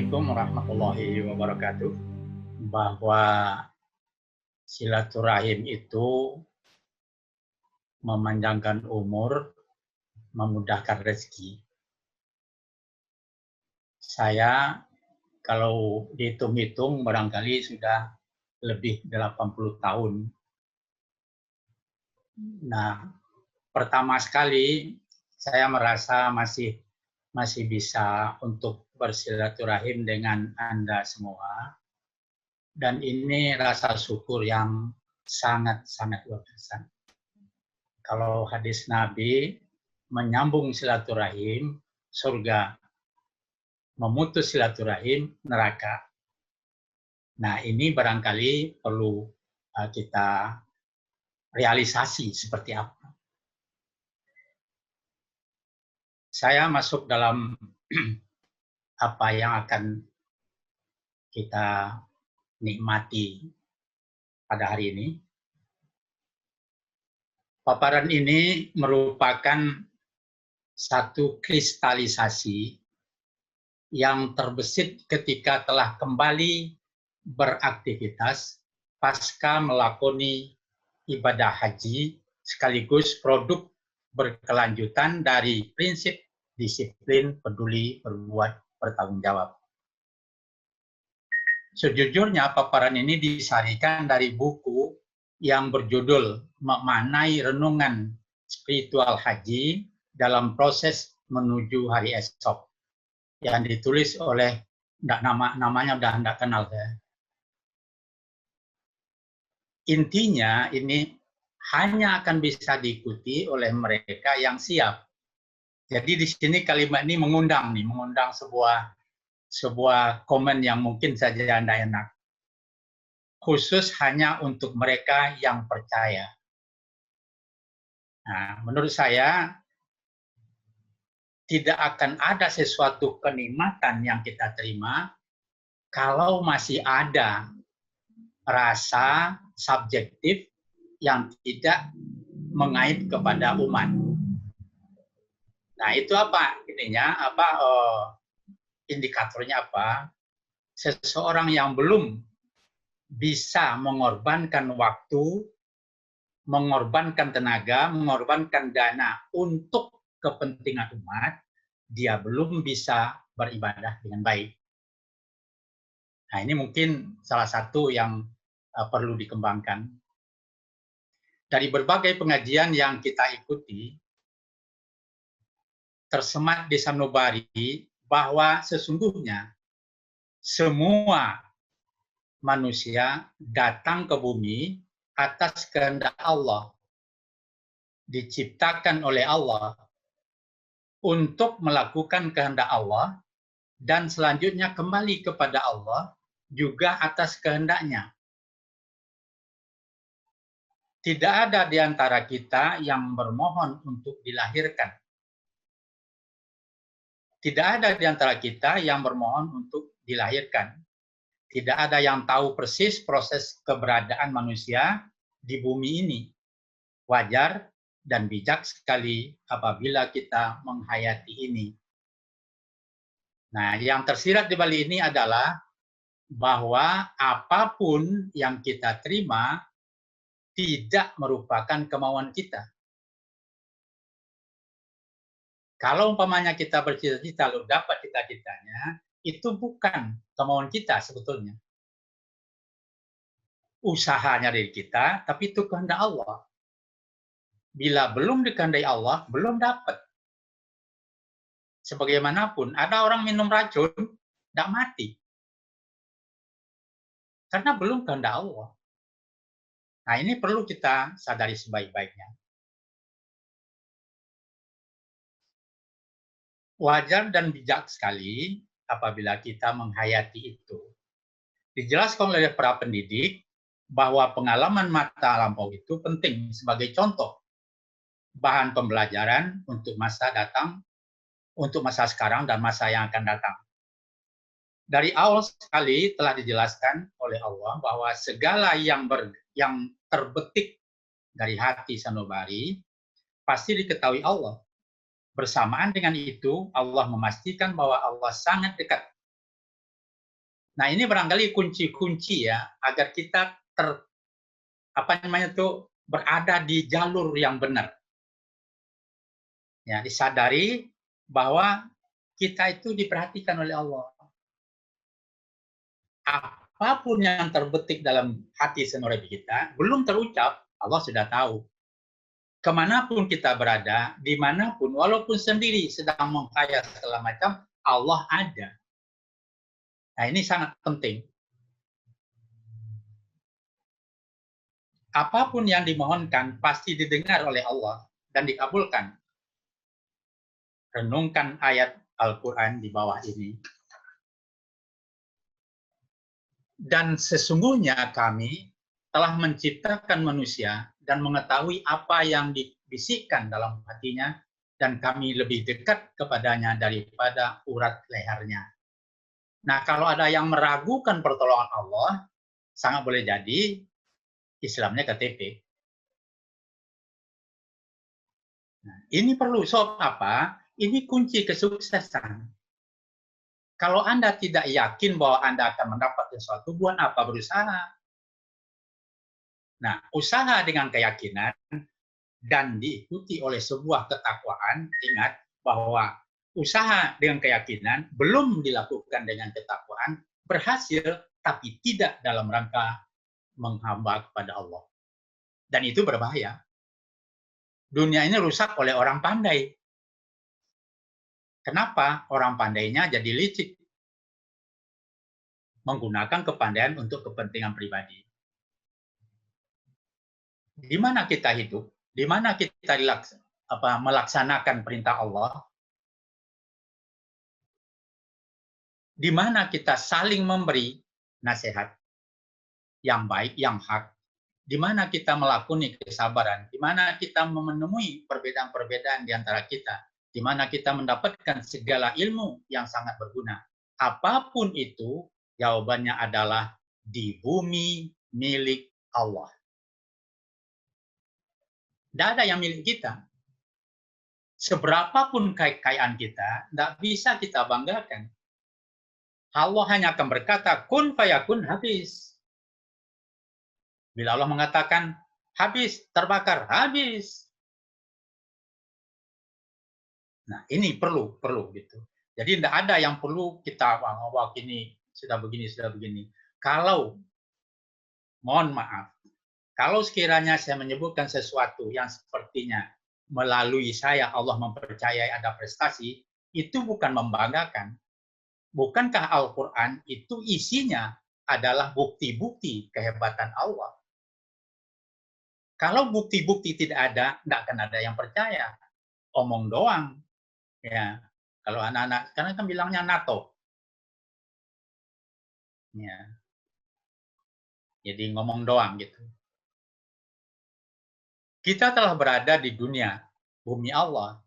Assalamualaikum warahmatullahi wabarakatuh. Bahwa silaturahim itu memanjangkan umur, memudahkan rezeki. Saya kalau dihitung-hitung barangkali sudah lebih 80 tahun. Nah, pertama sekali saya merasa masih bisa untuk bersilaturahim dengan Anda semua. Dan ini rasa syukur yang sangat-sangat luar biasa. Kalau hadis Nabi, menyambung silaturahim, surga. Memutus silaturahim, neraka. Nah, ini barangkali perlu kita realisasi seperti apa. Saya masuk dalam apa yang akan kita nikmati pada hari ini. Paparan ini merupakan satu kristalisasi yang terbesit ketika telah kembali beraktivitas pasca melakoni ibadah haji sekaligus produk berkelanjutan dari prinsip disiplin, peduli, berbuat, bertanggung jawab. Sejujurnya paparan ini disarikan dari buku yang berjudul Memaknai Renungan Spiritual Haji dalam Proses Menuju Hari Esok, yang ditulis oleh, namanya udah tidak kenal saya. Intinya ini hanya akan bisa diikuti oleh mereka yang siap. Jadi di sini kalimat ini mengundang sebuah komen yang mungkin saja Anda enak. Khusus hanya untuk mereka yang percaya. Nah, menurut saya tidak akan ada sesuatu kenikmatan yang kita terima kalau masih ada rasa subjektif yang tidak mengait kepada umat. Nah, itu apa ininya? Indikatornya apa? Seseorang yang belum bisa mengorbankan waktu, mengorbankan tenaga, mengorbankan dana untuk kepentingan umat, dia belum bisa beribadah dengan baik. Nah, ini mungkin salah satu yang perlu dikembangkan. Dari berbagai pengajian yang kita ikuti, tersemat di sanubari bahwa sesungguhnya semua manusia datang ke bumi atas kehendak Allah, diciptakan oleh Allah untuk melakukan kehendak Allah dan selanjutnya kembali kepada Allah juga atas kehendaknya. Tidak ada di antara kita yang bermohon untuk dilahirkan. Tidak ada di antara kita yang bermohon untuk dilahirkan. Tidak ada yang tahu persis proses keberadaan manusia di bumi ini. Wajar dan bijak sekali apabila kita menghayati ini. Nah, yang tersirat di balik ini adalah bahwa apapun yang kita terima tidak merupakan kemauan kita. Kalau umpamanya kita bercita-cita lalu dapat cita-citanya, itu bukan kemauan kita sebetulnya. Usahanya dari kita, tapi itu kehendak Allah. Bila belum dikehendaki Allah, belum dapat. Sebagaimanapun, ada orang minum racun, tidak mati. Karena belum kehendak Allah. Nah, ini perlu kita sadari sebaik-baiknya. Wajar dan bijak sekali apabila kita menghayati itu. Dijelaskan oleh para pendidik bahwa pengalaman masa lampau itu penting sebagai contoh bahan pembelajaran untuk masa datang, untuk masa sekarang dan masa yang akan datang. Dari awal sekali telah dijelaskan oleh Allah bahwa segala yang terbetik dari hati sanubari pasti diketahui Allah. Bersamaan dengan itu, Allah memastikan bahwa Allah sangat dekat Nah, ini barangkali kunci-kunci ya agar kita berada di jalur yang benar. Ya, disadari bahwa kita itu diperhatikan oleh Allah. Apapun yang terbetik dalam hati senurani kita, belum terucap, Allah sudah tahu. Kemanapun kita berada, dimanapun, walaupun sendiri sedang menghayal segala macam, Allah ada. Nah, ini sangat penting. Apapun yang dimohonkan pasti didengar oleh Allah dan dikabulkan. Renungkan ayat Al-Quran di bawah ini. Dan sesungguhnya kami telah menciptakan manusia dan mengetahui apa yang dibisikkan dalam hatinya, dan kami lebih dekat kepadanya daripada urat lehernya. Nah, kalau ada yang meragukan pertolongan Allah, sangat boleh jadi Islamnya KTP. Nah, ini perlu, soal apa? Ini kunci kesuksesan. Kalau Anda tidak yakin bahwa Anda akan mendapat sesuatu, buat apa berusaha? Nah, usaha dengan keyakinan dan diikuti oleh sebuah ketakwaan, ingat bahwa usaha dengan keyakinan belum dilakukan dengan ketakwaan, berhasil tapi tidak dalam rangka menghamba kepada Allah. Dan itu berbahaya. Dunia ini rusak oleh orang pandai. Kenapa? Orang pandainya jadi licik. Menggunakan kepandaian untuk kepentingan pribadi. Di mana kita hidup? Di mana kita melaksanakan perintah Allah? Di mana kita saling memberi nasihat yang baik, yang hak, di mana kita melakoni kesabaran, di mana kita menemui perbedaan-perbedaan di antara kita, di mana kita mendapatkan segala ilmu yang sangat berguna. Apapun itu, jawabannya adalah di bumi milik Allah. Tidak ada yang milik kita. Seberapapun kekayaan kita, tidak bisa kita banggakan. Allah hanya akan berkata, kun fayakun, habis. Bila Allah mengatakan, habis, terbakar, habis. Nah, ini perlu gitu. Jadi tidak ada yang perlu kita wah ini sudah begini. Kalau mohon maaf, kalau sekiranya saya menyebutkan sesuatu yang sepertinya melalui saya Allah mempercayai ada prestasi, itu bukan membanggakan. Bukankah Al-Quran itu isinya adalah bukti-bukti kehebatan Allah? Kalau bukti-bukti tidak ada, tidak akan ada yang percaya. Omong doang. Ya, kalau anak-anak sekarang kan bilangnya NATO. Ya. Jadi ngomong doang gitu. Kita telah berada di dunia, bumi Allah.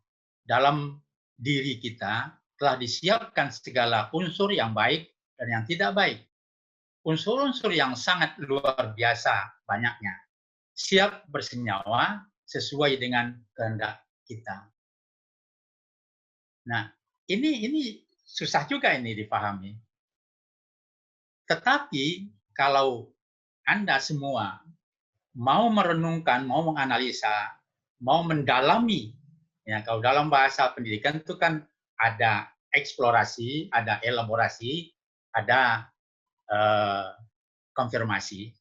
Dalam diri kita telah disiapkan segala unsur yang baik dan yang tidak baik. Unsur-unsur yang sangat luar biasa banyaknya. Siap bersenyawa sesuai dengan kehendak kita. Nah, ini susah juga ini dipahami. Tetapi kalau Anda semua mau merenungkan, mau menganalisa, mau mendalami, ya kalau dalam bahasa pendidikan itu kan ada eksplorasi, ada elaborasi, ada konfirmasi.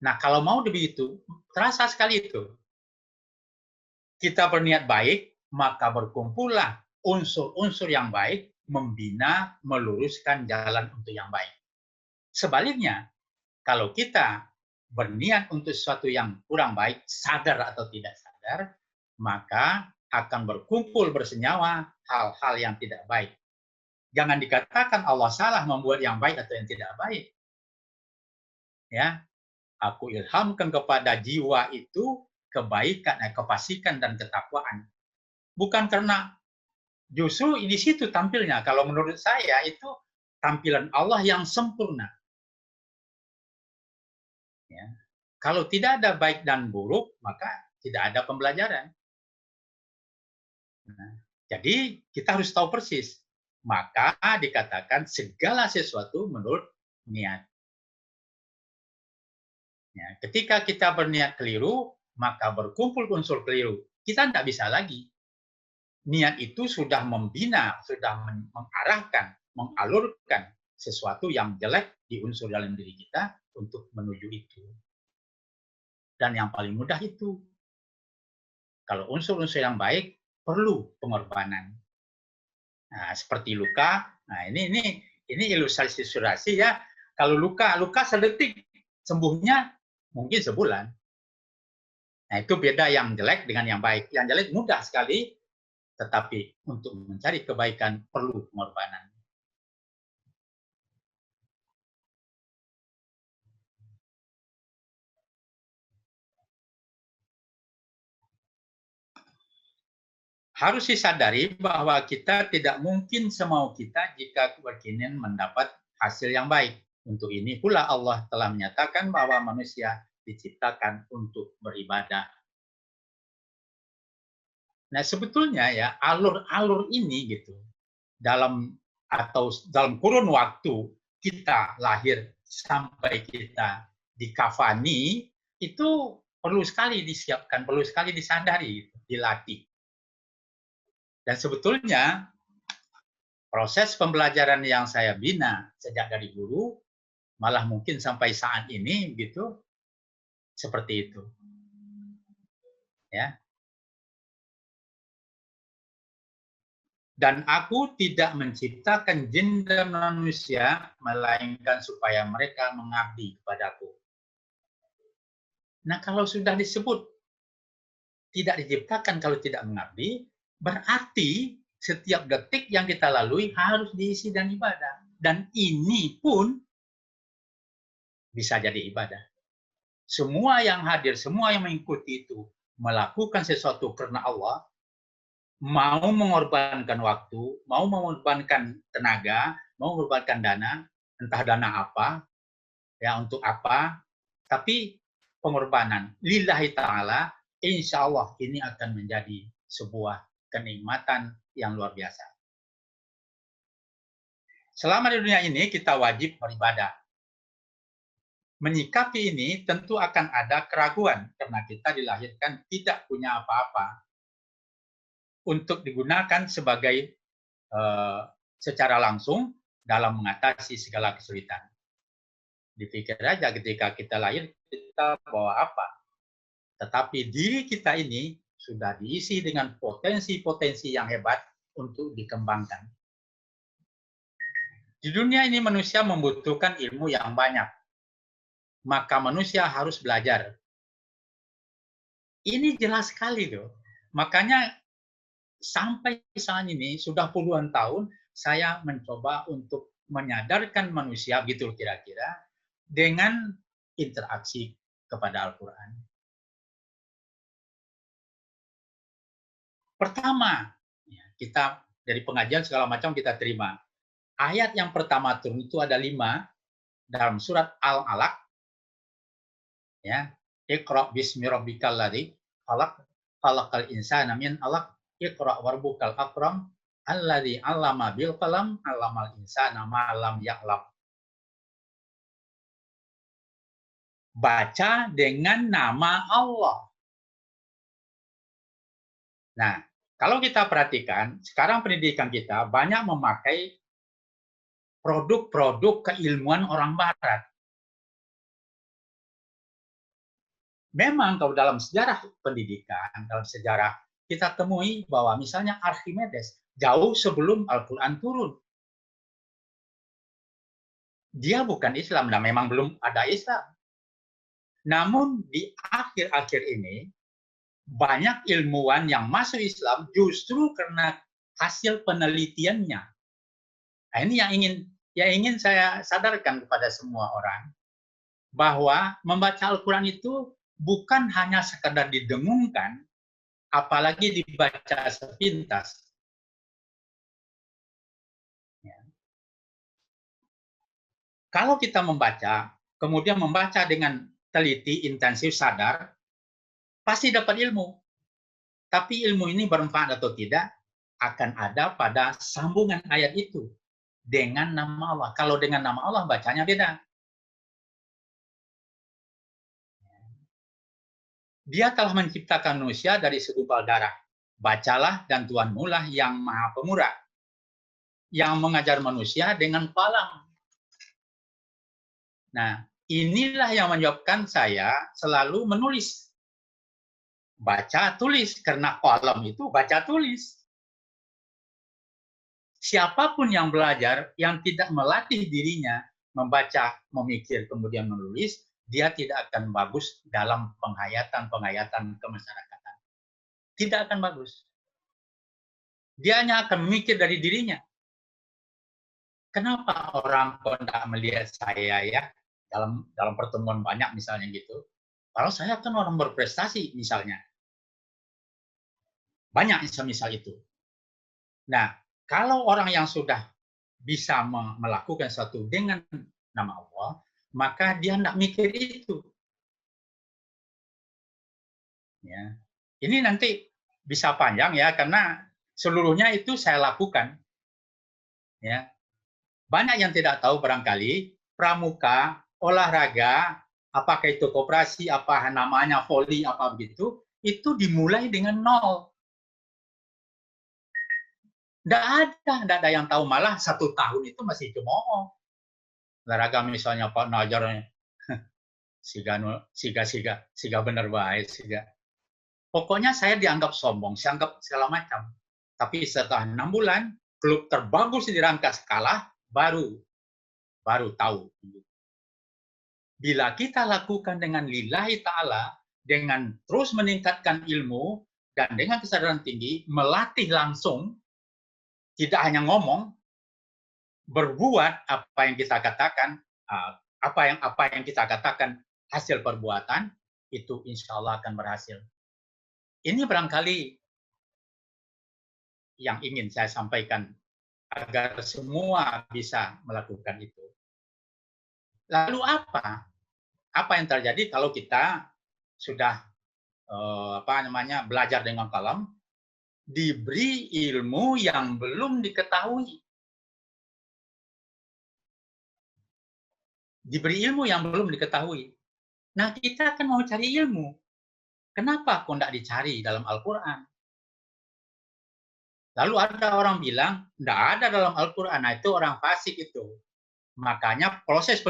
Nah, kalau mau begitu, terasa sekali itu. Kita berniat baik, maka berkumpullah unsur-unsur yang baik, membina, meluruskan jalan untuk yang baik. Sebaliknya, kalau kita berniat untuk sesuatu yang kurang baik, sadar atau tidak sadar, maka akan berkumpul bersenyawa hal-hal yang tidak baik. Jangan dikatakan Allah salah membuat yang baik atau yang tidak baik. Ya, aku ilhamkan kepada jiwa itu kebaikan, kefasikan dan ketakwaan. Bukan karena justru di situ tampilnya. Kalau menurut saya itu tampilan Allah yang sempurna. Ya. Kalau tidak ada baik dan buruk, maka tidak ada pembelajaran. Nah, jadi kita harus tahu persis. Maka dikatakan segala sesuatu menurut niat. Ya, ketika kita berniat keliru, maka berkumpul unsur keliru. Kita tidak bisa lagi. Niat itu sudah membina, sudah mengarahkan, mengalurkan sesuatu yang jelek di unsur dalam diri kita untuk menuju itu. Dan yang paling mudah itu, kalau unsur-unsur yang baik perlu pengorbanan. Nah, seperti luka. Nah, ini ilustrasi ya. Kalau luka sedetik, sembuhnya mungkin sebulan. Nah, itu beda yang jelek dengan yang baik. Yang jelek mudah sekali, tetapi untuk mencari kebaikan perlu pengorbanan. Harus disadari bahwa kita tidak mungkin semau kita jika berkeinginan mendapat hasil yang baik. Untuk ini pula Allah telah menyatakan bahwa manusia diciptakan untuk beribadah. Nah, sebetulnya ya alur-alur ini gitu dalam kurun waktu kita lahir sampai kita dikafani itu perlu sekali disiapkan, perlu sekali disadari, gitu, dilatih. Dan sebetulnya proses pembelajaran yang saya bina sejak dari guru malah mungkin sampai saat ini gitu seperti itu. Ya. Dan aku tidak menciptakan jin dan manusia, melainkan supaya mereka mengabdi kepadaku. Nah, kalau sudah disebut tidak diciptakan kalau tidak mengabdi, berarti setiap detik yang kita lalui harus diisi dengan ibadah. Dan ini pun bisa jadi ibadah. Semua yang hadir, semua yang mengikuti itu, melakukan sesuatu karena Allah, mau mengorbankan waktu, mau mengorbankan tenaga, mau mengorbankan dana, entah dana apa, ya untuk apa, tapi pengorbanan lillahi ta'ala, insya Allah ini akan menjadi sebuah kenikmatan yang luar biasa. Selama di dunia ini kita wajib beribadah. Menyikapi ini tentu akan ada keraguan karena kita dilahirkan tidak punya apa-apa untuk digunakan sebagai secara langsung dalam mengatasi segala kesulitan. Dipikir aja ketika kita lahir kita bawa apa, tetapi diri kita ini sudah diisi dengan potensi-potensi yang hebat untuk dikembangkan. Di dunia ini manusia membutuhkan ilmu yang banyak, maka manusia harus belajar. Ini jelas sekali loh. Makanya sampai saat ini sudah puluhan tahun saya mencoba untuk menyadarkan manusia gitu kira-kira dengan interaksi kepada Al-Quran. Pertama, kita dari pengajian segala macam kita terima. Ayat yang pertama turun itu ada 5 dalam surat Al-Alaq. Ya, Iqra bismi rabbikal ladzi khalaq, khalaqal insana min 'alaq, Iqra warbukal akram, alladzi 'allama bil qalam, 'allamal insana ma lam ya'lam. Baca dengan nama Allah. Nah, kalau kita perhatikan, sekarang pendidikan kita banyak memakai produk-produk keilmuan orang Barat. Memang kalau dalam sejarah pendidikan, dalam sejarah kita temui bahwa misalnya Archimedes jauh sebelum Al-Quran turun. Dia bukan Islam, dan memang belum ada Islam. Namun di akhir-akhir ini, banyak ilmuwan yang masuk Islam justru karena hasil penelitiannya. Nah, ini yang ingin saya sadarkan kepada semua orang, bahwa membaca Al-Quran itu bukan hanya sekadar didengungkan, apalagi dibaca sepintas. Ya. Kalau kita membaca, kemudian membaca dengan teliti, intensif, sadar, pasti dapat ilmu. Tapi ilmu ini bermanfaat atau tidak, akan ada pada sambungan ayat itu. dengan nama Allah. Kalau dengan nama Allah bacanya beda. Dia telah menciptakan manusia dari segumpal darah. Bacalah dan Tuhanmu lah yang maha pemurah, yang mengajar manusia dengan palang. Nah, inilah yang menyebabkan saya selalu menulis. Baca tulis, karena kolam itu baca tulis. Siapapun yang belajar, yang tidak melatih dirinya membaca, memikir, kemudian menulis, dia tidak akan bagus dalam penghayatan kemasyarakatan. Tidak akan bagus. Dia hanya akan memikir dari dirinya. Kenapa orang kok tidak melihat saya ya dalam pertemuan banyak misalnya gitu? Kalau saya kan orang berprestasi misalnya. Banyak misal itu. Nah, kalau orang yang sudah bisa melakukan sesuatu dengan nama Allah, maka dia tidak mikir itu. Ya. Ini nanti bisa panjang ya, karena seluruhnya itu saya lakukan. Ya. Banyak yang tidak tahu barangkali, pramuka, olahraga, apakah itu koperasi, apa namanya, voli, apa begitu, itu dimulai dengan nol. Tidak ada yang tahu, malah 1 tahun itu masih cemooh. Olahraga misalnya Pak Najar, siga bener baik, siga. Pokoknya saya dianggap sombong, saya anggap segala macam. Tapi setelah 6 bulan, klub terbagus di Rangkas kalah, baru tahu. Bila kita lakukan dengan lillahi ta'ala, dengan terus meningkatkan ilmu, dan dengan kesadaran tinggi, melatih langsung, tidak hanya ngomong, berbuat apa yang kita katakan, apa yang kita katakan hasil perbuatan, itu insya Allah akan berhasil. Ini barangkali yang ingin saya sampaikan agar semua bisa melakukan itu. Lalu apa? Apa yang terjadi kalau kita sudah belajar dengan kalam, diberi ilmu yang belum diketahui. Diberi ilmu yang belum diketahui. Nah, kita kan mau cari ilmu. Kenapa kok tidak dicari dalam Al-Quran? Lalu ada orang bilang, tidak ada dalam Al-Quran. Nah, itu orang fasik itu. Makanya proses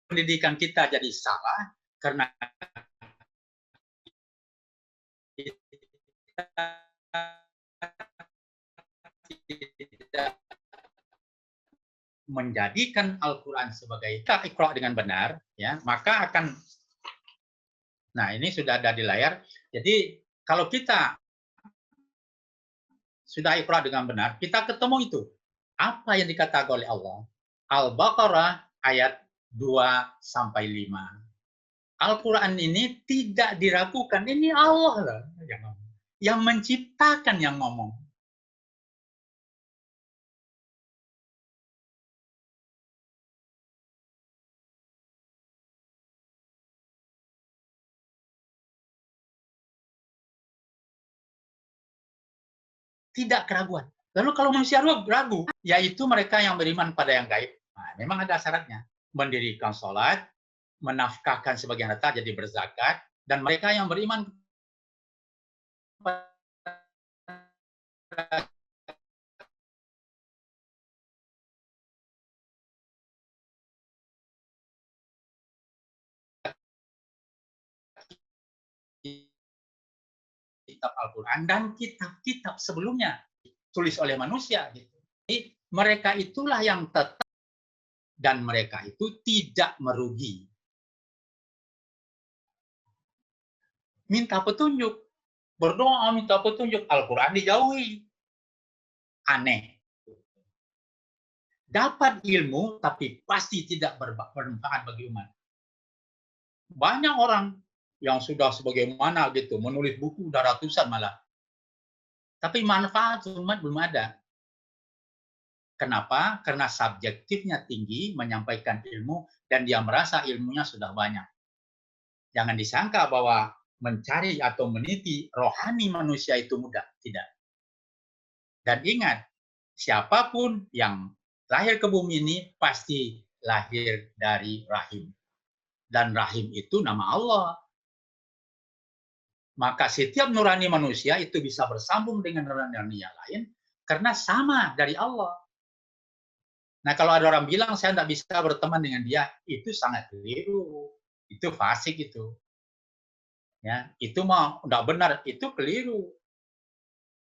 pendidikan kita jadi salah, karena tidak menjadikan Al-Quran sebagai kita iqra dengan benar, ya, maka akan, nah ini sudah ada di layar. Jadi kalau kita sudah iqra dengan benar, kita ketemu itu. Apa yang dikatakan oleh Allah? Al-Baqarah ayat 2-5. Al-Quran ini tidak diragukan. Ini Allah lah yang menciptakan, yang ngomong. Tidak keraguan. Lalu kalau manusia ragu, yaitu mereka yang beriman pada yang gaib. Nah, memang ada syaratnya. Mendirikan sholat, menafkahkan sebagian harta jadi berzakat, dan mereka yang beriman kitab Al-Quran dan kitab-kitab sebelumnya tulis oleh manusia. Jadi, mereka itulah yang tetap, dan mereka itu tidak merugi. Minta petunjuk, berdoa minta petunjuk, Al-Quran dijauhi. Aneh. Dapat ilmu, tapi pasti tidak bermanfaat bagi umat. Banyak orang yang sudah sebagaimana gitu, menulis buku udah ratusan malah. Tapi manfaat umat belum ada. Kenapa? Karena subjektifnya tinggi, menyampaikan ilmu, dan dia merasa ilmunya sudah banyak. Jangan disangka bahwa mencari atau meniti rohani manusia itu mudah. Tidak. Dan ingat, siapapun yang lahir ke bumi ini pasti lahir dari rahim. Dan rahim itu nama Allah. Maka setiap nurani manusia itu bisa bersambung dengan nurani yang lain karena sama dari Allah. Nah, kalau ada orang bilang saya tidak bisa berteman dengan dia, itu sangat keliru. Itu fasik itu. Ya, itu mah tidak benar, itu keliru.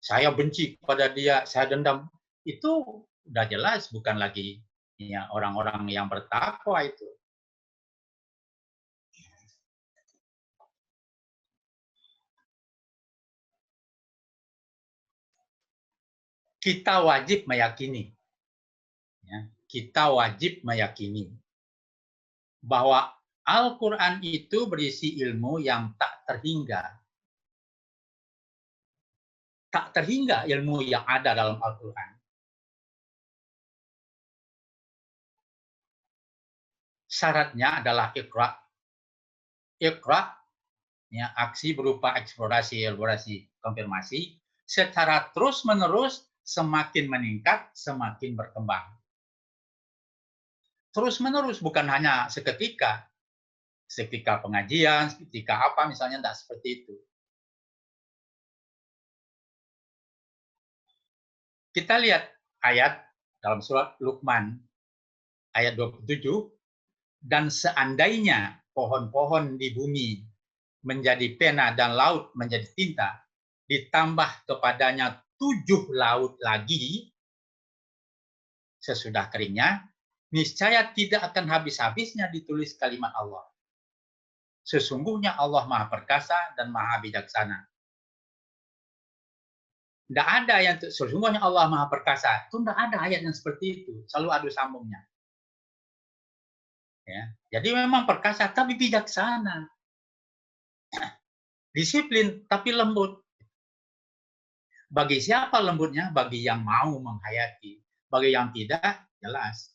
Saya benci kepada dia, saya dendam. Itu udah jelas bukan lagi ya, orang-orang yang bertakwa itu. Kita wajib meyakini, ya, kita wajib meyakini bahwa Al-Quran itu berisi ilmu yang tak terhingga. Tak terhingga ilmu yang ada dalam Al-Quran. Syaratnya adalah Iqra. Iqra, ya, aksi berupa eksplorasi, elaborasi, konfirmasi, secara terus-menerus semakin meningkat, semakin berkembang. Terus-menerus, bukan hanya seketika. Seketika pengajian, seketika apa, misalnya, tidak seperti itu. Kita lihat ayat dalam surat Luqman, ayat 27, dan seandainya pohon-pohon di bumi menjadi pena dan laut menjadi tinta, ditambah kepadanya 7 laut lagi sesudah keringnya, niscaya tidak akan habis-habisnya ditulis kalimat Allah. Sesungguhnya Allah Maha Perkasa dan Maha Bijaksana. Tidak ada yang sesungguhnya Allah Maha Perkasa. Itu tidak ada ayat yang seperti itu. Selalu adu sambungnya. Ya. Jadi memang perkasa tapi bijaksana. Disiplin tapi lembut. Bagi siapa lembutnya? Bagi yang mau menghayati. Bagi yang tidak, jelas.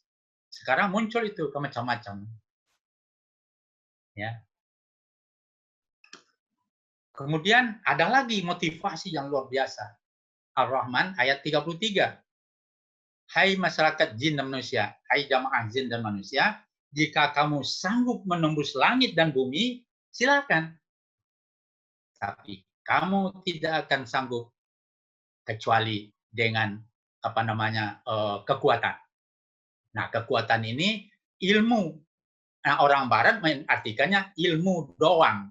Sekarang muncul itu ke macam-macam. Ya. Kemudian ada lagi motivasi yang luar biasa. Ar-Rahman ayat 33. Hai masyarakat jin dan manusia, hai jamaah jin dan manusia, jika kamu sanggup menembus langit dan bumi, silakan. Tapi kamu tidak akan sanggup kecuali dengan kekuatan. Nah, kekuatan ini ilmu. Nah, orang Barat mengartikannya ilmu doang,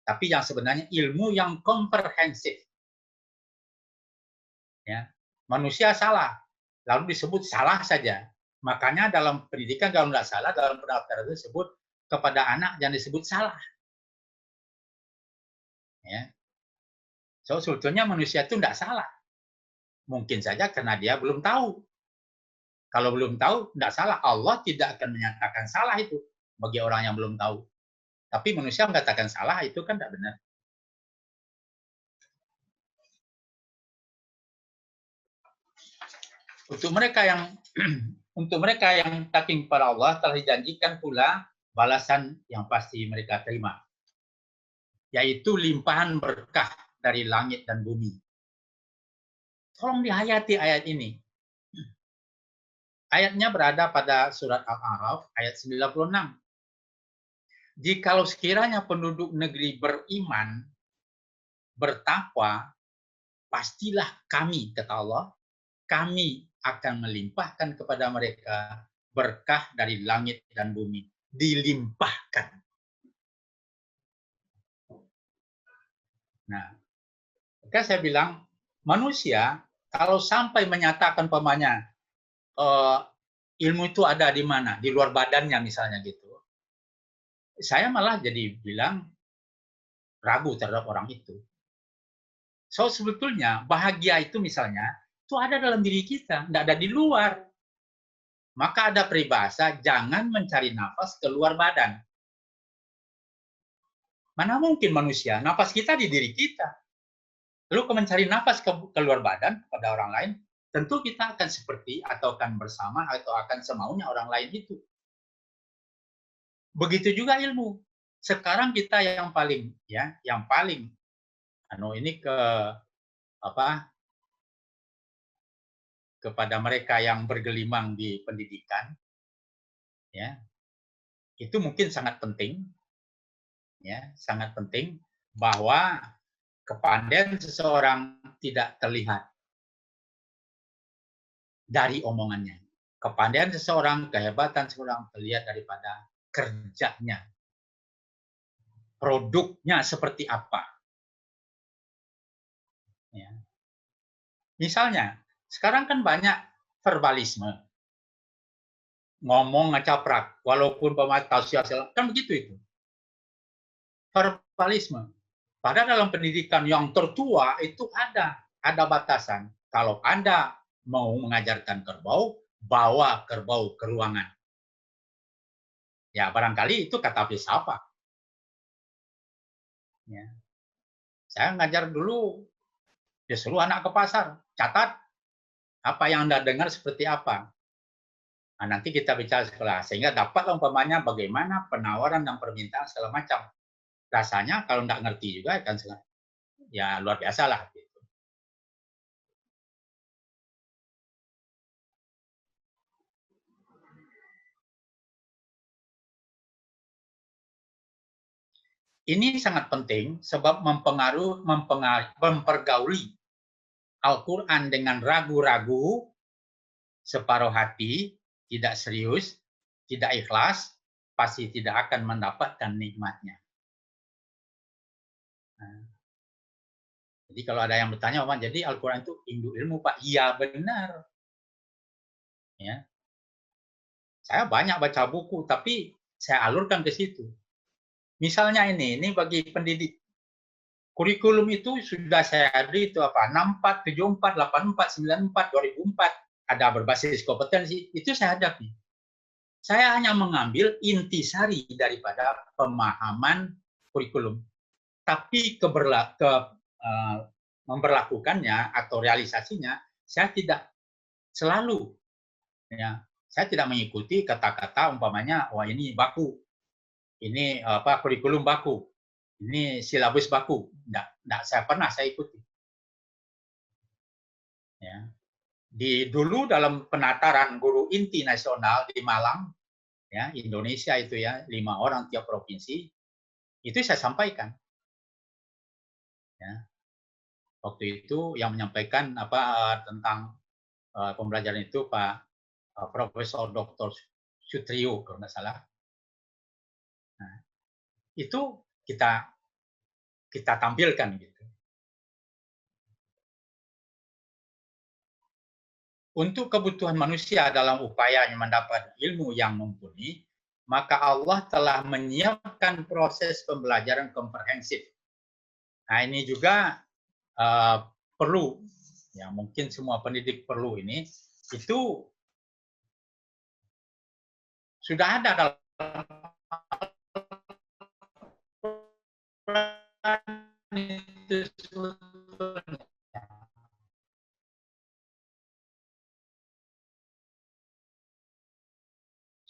tapi yang sebenarnya ilmu yang komprehensif. Ya, manusia salah, lalu disebut salah saja. Makanya dalam pendidikan kalau tidak salah, dalam pendaftaran itu disebut kepada anak yang disebut salah. Ya. So, sebetulnya manusia itu tidak salah. Mungkin saja karena dia belum tahu. Kalau belum tahu, tidak salah. Allah tidak akan menyatakan salah itu bagi orang yang belum tahu. Tapi manusia mengatakan salah, itu kan tidak benar. Untuk mereka yang taking kepada Allah telah dijanjikan pula balasan yang pasti mereka terima, yaitu limpahan berkah dari langit dan bumi. Tolong dihayati ayat ini. Ayatnya berada pada surat Al-A'raf ayat 96. Jikalau sekiranya penduduk negeri beriman, bertakwa, pastilah kami, kata Allah, kami akan melimpahkan kepada mereka berkah dari langit dan bumi. Dilimpahkan. Nah, maka saya bilang, manusia kalau sampai menyatakan pamannya, ilmu itu ada di mana? Di luar badannya misalnya gitu. Saya malah jadi bilang ragu terhadap orang itu. So, sebetulnya bahagia itu misalnya, itu ada dalam diri kita, tidak ada di luar. Maka ada peribahasa, jangan mencari nafas keluar badan. Mana mungkin manusia, nafas kita di diri kita. Lalu kalau mencari nafas keluar badan pada orang lain, tentu kita akan seperti atau akan bersama atau akan semaunya orang lain itu. Begitu juga ilmu. Sekarang kita yang paling ini ke kepada mereka yang bergelimang di pendidikan, ya, itu mungkin sangat penting, ya, sangat penting bahwa kepandaian seseorang tidak terlihat dari omongannya. Kepandaian seseorang, kehebatan seseorang terlihat daripada kerjanya, produknya seperti apa. Ya. Misalnya, sekarang kan banyak verbalisme, ngomong ngecaprak, walaupun pematausial kan begitu itu. Verbalisme. Padahal dalam pendidikan yang tertua itu ada batasan. Kalau Anda mau mengajarkan kerbau, bawa kerbau ke ruangan. Ya, barangkali itu kata filsafat. Ya. Saya ngajar dulu, disuruh anak ke pasar, catat apa yang Anda dengar seperti apa. Nah, nanti kita bicara sekolah, sehingga dapat umpamanya bagaimana penawaran dan permintaan segala macam. Rasanya kalau nggak ngerti juga kan ya luar biasa lah. Gitu. Ini sangat penting sebab mempergauli Al-Quran dengan ragu-ragu, separuh hati, tidak serius, tidak ikhlas, pasti tidak akan mendapatkan nikmatnya. Nah, jadi kalau ada yang bertanya, jadi Al-Quran itu induk ilmu, Pak? Iya, benar. Ya. Saya banyak baca buku, tapi saya alurkan ke situ. Misalnya ini bagi pendidik. Kurikulum itu sudah saya hadiri itu apa? 64, 74, 84, 94, 2004. Ada berbasis kompetensi, itu saya hadapi. Saya hanya mengambil intisari daripada pemahaman kurikulum. Tapi memperlakukannya atau realisasinya, saya tidak selalu. Ya, saya tidak mengikuti kata-kata umpamanya, wah ini baku, ini apa kurikulum baku, ini silabus baku. Enggak saya pernah saya ikuti. Ya. Dulu dalam penataran guru inti nasional di Malang, ya Indonesia itu ya 5 orang tiap provinsi, itu saya sampaikan. Ya. Waktu itu yang menyampaikan apa tentang pembelajaran itu Pak Profesor Dr. Sutrio kalau nggak salah. Nah, itu kita tampilkan gitu. Untuk kebutuhan manusia dalam upayanya mendapat ilmu yang mumpuni, maka Allah telah menyiapkan proses pembelajaran komprehensif. Nah, ini juga perlu, ya mungkin semua pendidik perlu ini, itu sudah ada dalam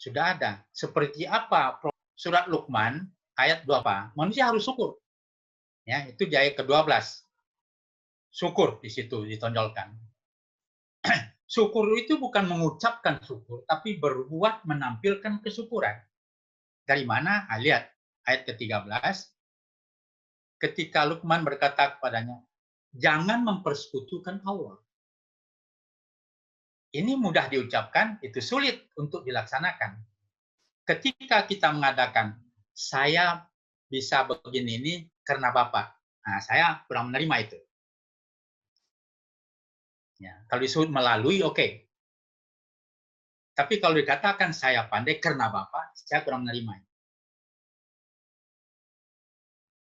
sudah ada. Seperti apa surat Luqman ayat 2 apa? Manusia harus syukur. Ya, itu di ayat ke-12. Syukur di situ ditonjolkan. Syukur itu bukan mengucapkan syukur, tapi berbuat menampilkan kesyukuran. Dari mana? Lihat ayat ke-13. Ketika Luqman berkata kepadanya, jangan mempersekutukan Allah. Ini mudah diucapkan, itu sulit untuk dilaksanakan. Ketika kita mengadakan, saya bisa begini ini karena Bapak. Nah, saya kurang menerima itu. Ya, kalau disebut melalui, oke. Okay. Tapi kalau dikatakan saya pandai karena Bapak, saya kurang menerima.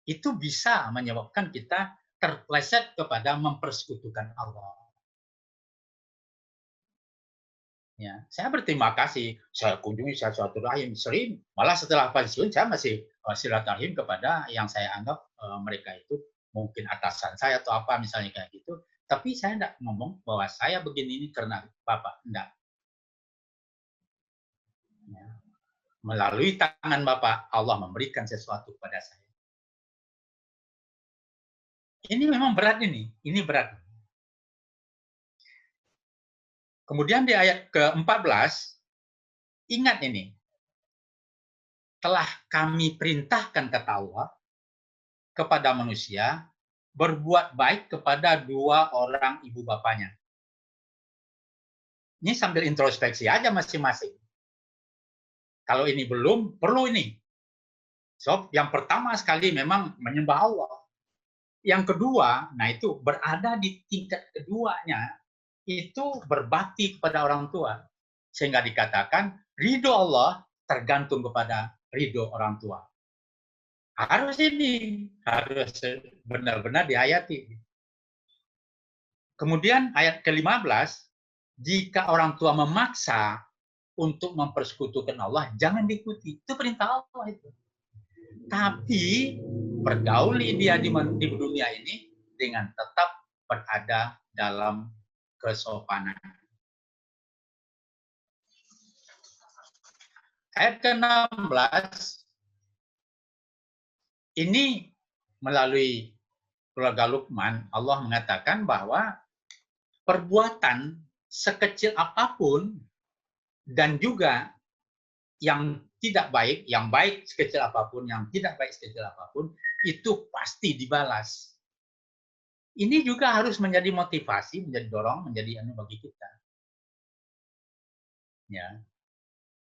Itu bisa menyebabkan kita terpleset kepada mempersekutukan Allah. Ya, saya berterima kasih. Saya kunjungi silaturahim sering. Malah setelah pensiun saya masih silaturahim kepada yang saya anggap mereka itu mungkin atasan saya atau apa misalnya kayak gitu. Tapi saya tidak ngomong bahwa saya begini ini karena Bapak. Enggak. Ya. Melalui tangan Bapak, Allah memberikan sesuatu kepada saya. Ini memang berat ini. Ini berat. Kemudian di ayat ke-14, ingat ini, telah kami perintahkan kata Allah kepada manusia berbuat baik kepada dua orang ibu bapanya. Ini sambil introspeksi aja masing-masing. Kalau ini belum, perlu ini. So, yang pertama sekali memang menyembah Allah. Yang kedua, nah itu berada di tingkat keduanya, itu berbakti kepada orang tua. Sehingga dikatakan, ridho Allah tergantung kepada ridho orang tua. Harus ini, harus benar-benar dihayati. Kemudian ayat ke-15, jika orang tua memaksa untuk mempersekutukan Allah, jangan diikuti. Itu perintah Allah itu. Tapi pergauli dia di dunia ini dengan tetap berada dalam kesopanan. Ayat ke-16, ini melalui keluarga Luqman, Allah mengatakan bahwa perbuatan sekecil apapun dan juga yang tidak baik, yang baik sekecil apapun, yang tidak baik sekecil apapun, itu pasti dibalas. Ini juga harus menjadi motivasi, menjadi dorong, menjadi bagi kita. Ya.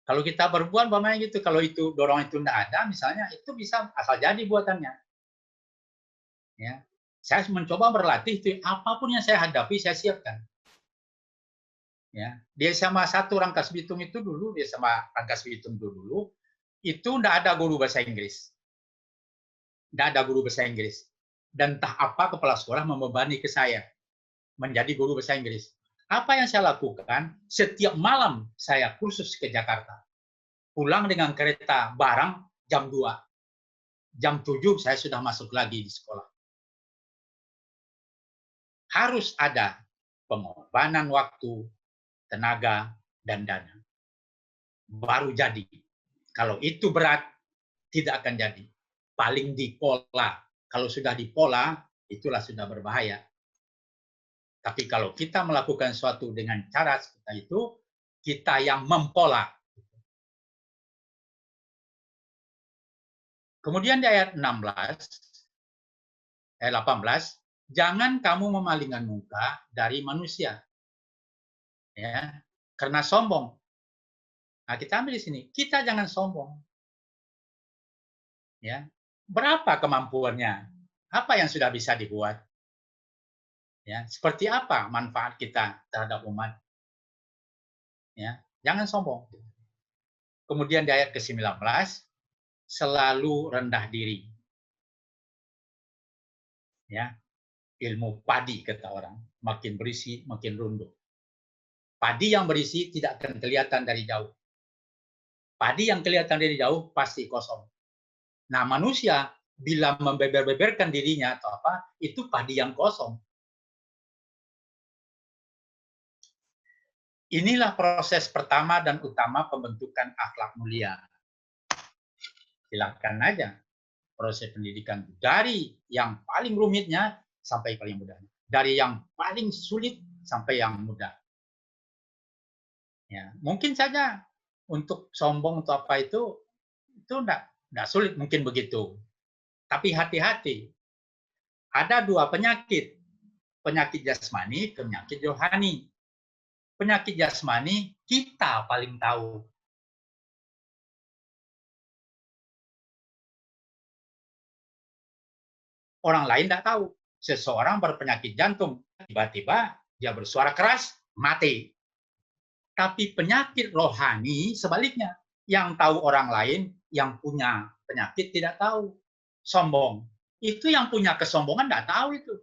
Kalau kita berbuat, bagaimana gitu, kalau itu dorong itu tidak ada, misalnya, itu bisa asal jadi buatannya. Ya. Saya mencoba berlatih, itu apapun yang saya hadapi, saya siapkan. Ya. Di SMA 1 Rangkas Bitung itu dulu, di SMA Rangkas Bitung dulu, itu tidak ada guru bahasa Inggris. Tidak ada guru bahasa Inggris. Dan entah apa kepala sekolah membebani ke saya menjadi guru bahasa Inggris. Apa yang saya lakukan? Setiap malam saya kursus ke Jakarta. Pulang dengan kereta barang jam 2. Jam 7 saya sudah masuk lagi di sekolah. Harus ada pengorbanan waktu, tenaga, dan dana. Baru jadi. Kalau itu berat, tidak akan jadi. Paling di pola. Kalau sudah di pola, itulah sudah berbahaya. Tapi kalau kita melakukan sesuatu dengan cara seperti itu, kita yang mempola. Kemudian di ayat 16, ayat 18, jangan kamu memalingkan muka dari manusia. Ya, karena sombong. Nah, kita ambil di sini, kita jangan sombong. Ya. Berapa kemampuannya? Apa yang sudah bisa dibuat? Ya, seperti apa manfaat kita terhadap umat? Ya, jangan sombong. Kemudian di ayat ke-19, selalu rendah diri. Ya, ilmu padi kata orang, makin berisi makin runtuh. Padi yang berisi tidak akan kelihatan dari jauh. Padi yang kelihatan dari jauh pasti kosong. Nah, manusia bila membeber-beberkan dirinya atau apa, itu padi yang kosong. Inilah proses pertama dan utama pembentukan akhlak mulia. Silakan aja proses pendidikan dari yang paling rumitnya sampai paling mudahnya. Dari yang paling sulit sampai yang mudah. Ya, mungkin saja untuk sombong atau apa itu enggak sulit mungkin begitu. Tapi hati-hati. Ada dua penyakit. Penyakit jasmani, penyakit rohani. Penyakit jasmani kita paling tahu. Orang lain tidak tahu. Seseorang berpenyakit jantung, tiba-tiba dia bersuara keras, mati. Tapi penyakit rohani sebaliknya. Yang tahu orang lain, yang punya penyakit tidak tahu. Sombong. Itu yang punya kesombongan tidak tahu itu.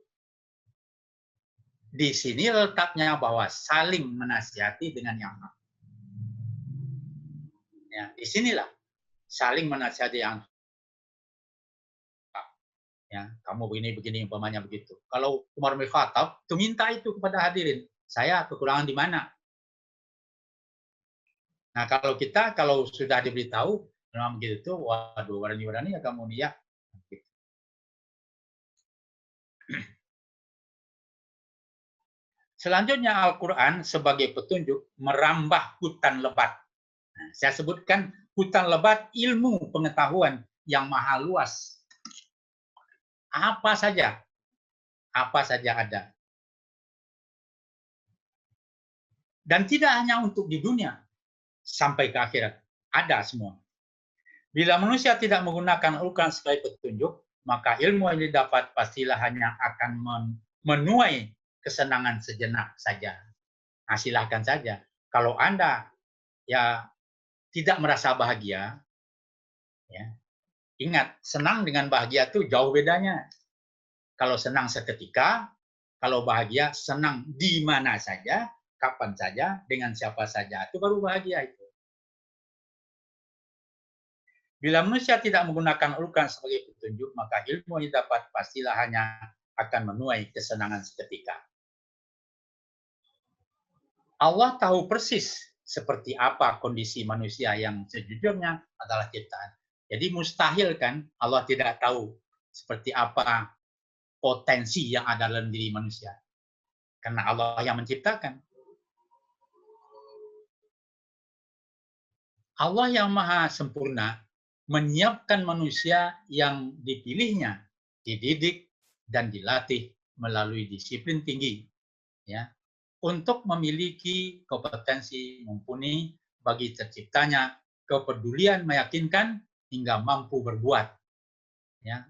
Di sini letaknya bahwa saling menasihati dengan yang hak. Ya, di sinilah saling menasihati yang hak. Ya, kamu begini umpamanya begitu. Kalau Umar bin Khattab itu minta itu kepada hadirin, saya kekurangan di mana? Nah, kalau sudah diberitahu memang begitu, waduh berani-berani ya kamu nih ya. Selanjutnya Al-Quran sebagai petunjuk merambah hutan lebat. Nah, saya sebutkan hutan lebat ilmu pengetahuan yang maha luas. Apa saja ada. Dan tidak hanya untuk di dunia, sampai ke akhirat. Ada semua. Bila manusia tidak menggunakan Al-Quran sebagai petunjuk, maka ilmu yang didapat pastilah hanya akan menuai kesenangan sejenak saja. Nah, silahkan saja. Kalau Anda ya tidak merasa bahagia, ya, ingat, senang dengan bahagia itu jauh bedanya. Kalau senang seketika, kalau bahagia senang di mana saja, kapan saja, dengan siapa saja, itu baru bahagia itu. Bila manusia tidak menggunakan Al-Quran sebagai petunjuk, maka ilmu yang didapat pastilah hanya akan menuai kesenangan seketika. Allah tahu persis seperti apa kondisi manusia yang sejujurnya adalah ciptaan. Jadi mustahil kan Allah tidak tahu seperti apa potensi yang ada dalam diri manusia. Karena Allah yang menciptakan. Allah yang maha sempurna menyiapkan manusia yang dipilihnya, dididik dan dilatih melalui disiplin tinggi, ya, untuk memiliki kompetensi mumpuni bagi terciptanya kepedulian meyakinkan hingga mampu berbuat, ya,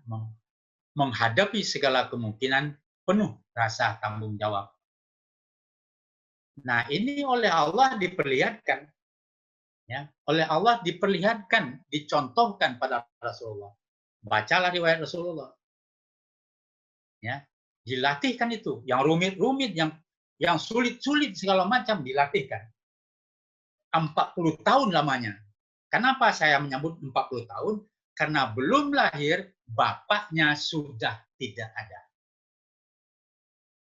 menghadapi segala kemungkinan penuh rasa tanggung jawab. Nah, ini oleh Allah diperlihatkan, ya, oleh Allah diperlihatkan, dicontohkan pada Rasulullah. Bacalah riwayat Rasulullah, ya, dilatihkan itu, yang rumit-rumit, yang sulit-sulit segala macam dilatihkan. 40 tahun lamanya. Kenapa saya menyebut 40 tahun? Karena belum lahir, bapaknya sudah tidak ada.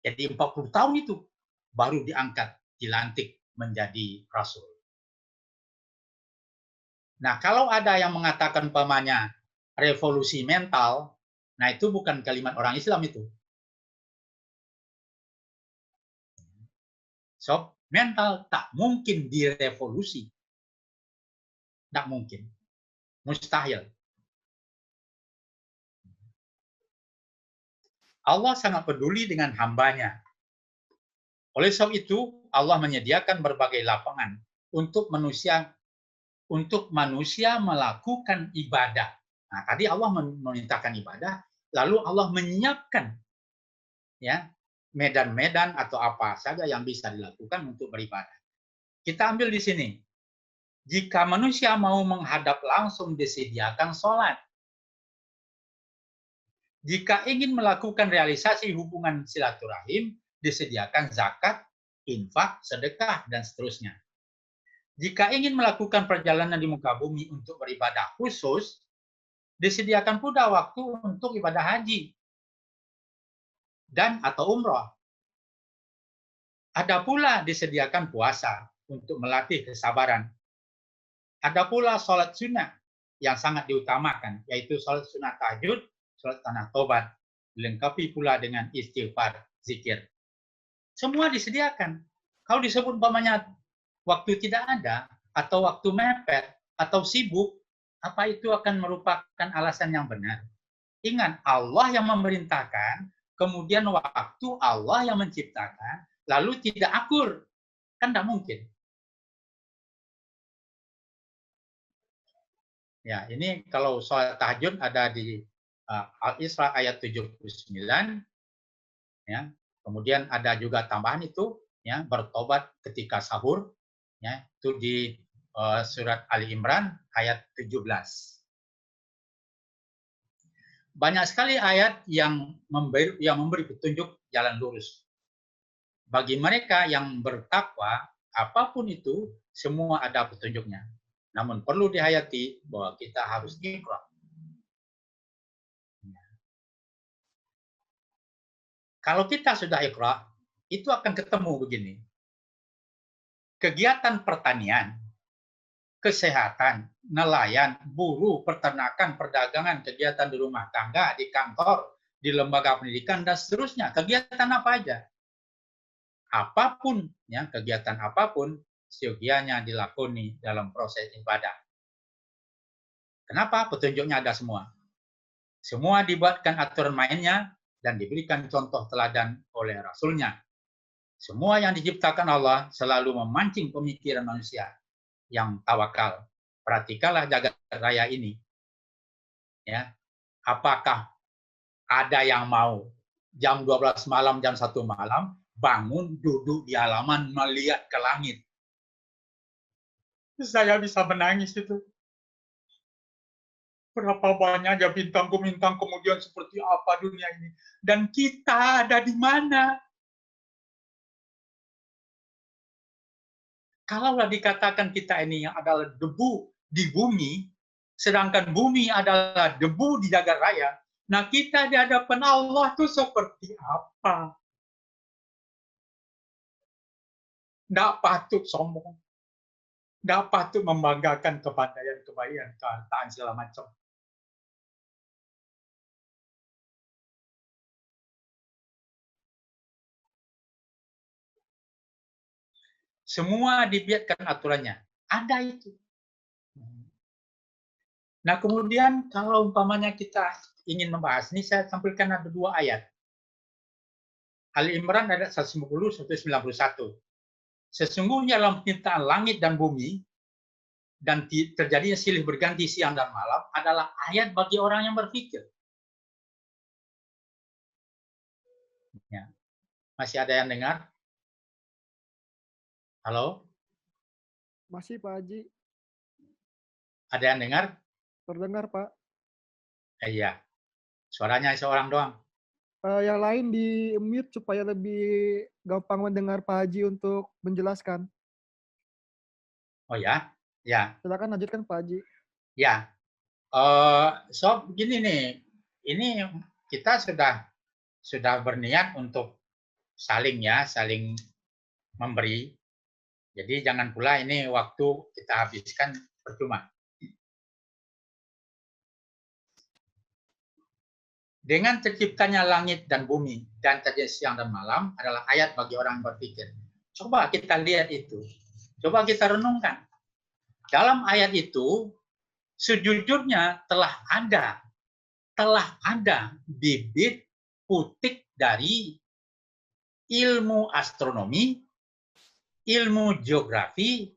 Jadi 40 tahun itu baru diangkat, dilantik menjadi rasul. Nah, kalau ada yang mengatakan umpamanya revolusi mental, nah itu bukan kalimat orang Islam itu. So, mental tak mungkin direvolusi. Tak mungkin. Mustahil. Allah sangat peduli dengan hambanya. Oleh sebab itu, Allah menyediakan berbagai lapangan untuk manusia melakukan ibadah. Nah, tadi Allah memerintahkan ibadah, lalu Allah menyiapkan, ya, medan-medan atau apa saja yang bisa dilakukan untuk beribadah. Kita ambil di sini. Jika manusia mau menghadap langsung, disediakan sholat. Jika ingin melakukan realisasi hubungan silaturahim, disediakan zakat, infak, sedekah, dan seterusnya. Jika ingin melakukan perjalanan di muka bumi untuk beribadah khusus, disediakan pula waktu untuk ibadah haji dan atau umroh. Ada pula disediakan puasa untuk melatih kesabaran. Ada pula sholat sunnah yang sangat diutamakan, yaitu sholat sunnah tahajud, sholat tanah tobat, dilengkapi pula dengan istighfar, zikir. Semua disediakan. Kalau disebut umpamanya waktu tidak ada, atau waktu mepet, atau sibuk, apa itu akan merupakan alasan yang benar? Ingat, Allah yang memerintahkan, kemudian waktu Allah yang menciptakan, lalu tidak akur. Kan tidak mungkin. Ya, ini kalau sholat tahajud ada di Al-Isra ayat 79, ya. Kemudian ada juga tambahan itu, ya, bertobat ketika sahur, ya, itu di surat Ali Imran ayat 17. Banyak sekali ayat yang memberi petunjuk jalan lurus. Bagi mereka yang bertakwa, apapun itu, semua ada petunjuknya. Namun perlu dihayati bahwa kita harus ikhra. Kalau kita sudah ikhra, itu akan ketemu begini. Kegiatan pertanian, kesehatan, nelayan, buruh, peternakan, perdagangan, kegiatan di rumah tangga, di kantor, di lembaga pendidikan, dan seterusnya. Kegiatan apa aja? apapun, ya, kegiatan apapun, siogianya dilakoni dalam proses ibadah. Kenapa? Petunjuknya ada semua. Semua dibuatkan aturan mainnya dan diberikan contoh teladan oleh Rasulnya. Semua yang diciptakan Allah selalu memancing pemikiran manusia yang tawakal. Perhatikanlah jagat raya ini. Ya, apakah ada yang mau jam 12 malam, jam 1 malam, bangun, duduk di halaman, melihat ke langit? Saya bisa menangis itu. Berapa banyak ya bintang-bintang, kemudian seperti apa dunia ini. Dan kita ada di mana? Kalaulah dikatakan kita ini yang adalah debu di bumi, sedangkan bumi adalah debu di jagat raya, nah kita di hadapan Allah itu seperti apa? Tidak patut sombong. Tidak patut membanggakan kepandaian-kebaikan, kehartaan segala macam. Semua dibiarkan aturannya. Ada itu. Nah, kemudian kalau umpamanya kita ingin membahas, ini saya tampilkan ada 2 ayat. Ali Imran ayat 190, 191. Sesungguhnya dalam penciptaan langit dan bumi, dan terjadinya silih berganti siang dan malam, adalah ayat bagi orang yang berpikir. Ya. Masih ada yang dengar? Halo? Masih Pak Haji. Ada yang dengar? Terdengar Pak. Iya. Suaranya seorang doang. Yang lain di mute supaya lebih gampang mendengar Pak Haji untuk menjelaskan. Oh ya? Ya. Silakan lanjutkan Pak Haji. Ya. So begini nih. Ini kita sudah berniat untuk saling memberi. Jadi jangan pula ini waktu kita habiskan percuma. Dengan terciptanya langit dan bumi dan terjadi siang dan malam adalah ayat bagi orang yang berpikir. Coba kita lihat itu. Coba kita renungkan. Dalam ayat itu, sejujurnya telah ada bibit putik dari ilmu astronomi, ilmu geografi,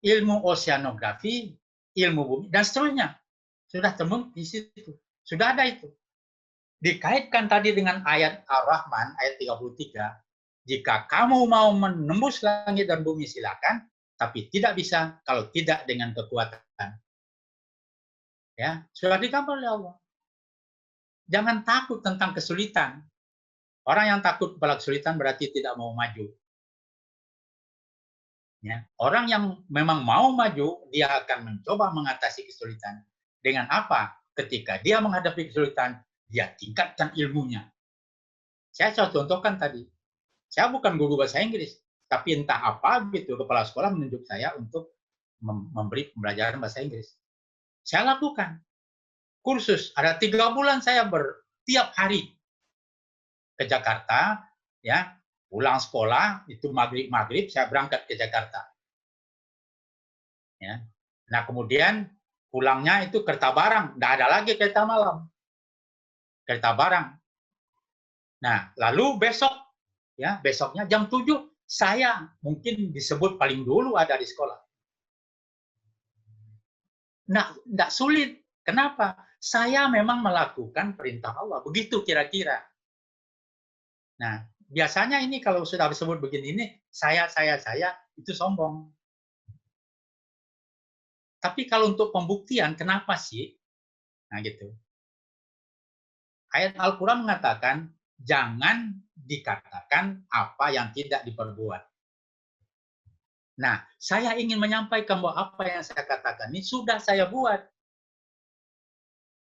ilmu oceanografi, ilmu bumi, dan seterusnya. Sudah temu di situ. Sudah ada itu. Dikaitkan tadi dengan ayat Ar-Rahman, ayat 33, jika kamu mau menembus langit dan bumi silakan, tapi tidak bisa kalau tidak dengan kekuatan. Ya, sudah dikabul oleh Allah. Jangan takut tentang kesulitan. Orang yang takut pada kesulitan berarti tidak mau maju. Ya, orang yang memang mau maju, dia akan mencoba mengatasi kesulitan. Dengan apa? Ketika dia menghadapi kesulitan, dia tingkatkan ilmunya. Saya contohkan tadi. Saya bukan guru bahasa Inggris, tapi entah apa gitu kepala sekolah menunjuk saya untuk memberi pembelajaran bahasa Inggris. Saya lakukan kursus. Ada 3 bulan saya tiap hari ke Jakarta, ya, pulang sekolah itu maghrib saya berangkat ke Jakarta. Ya. Nah kemudian pulangnya itu kereta barang, tidak ada lagi kereta malam, kereta barang. Nah lalu besoknya jam 7 saya mungkin disebut paling dulu ada di sekolah. Nah, tidak sulit. Kenapa? Saya memang melakukan perintah Allah. Begitu kira-kira. Nah, biasanya ini kalau sudah disebut begini ini, saya, itu sombong. Tapi kalau untuk pembuktian, kenapa sih? Nah, gitu. Ayat Al-Quran mengatakan, jangan dikatakan apa yang tidak diperbuat. Nah, saya ingin menyampaikan bahwa apa yang saya katakan ini sudah saya buat.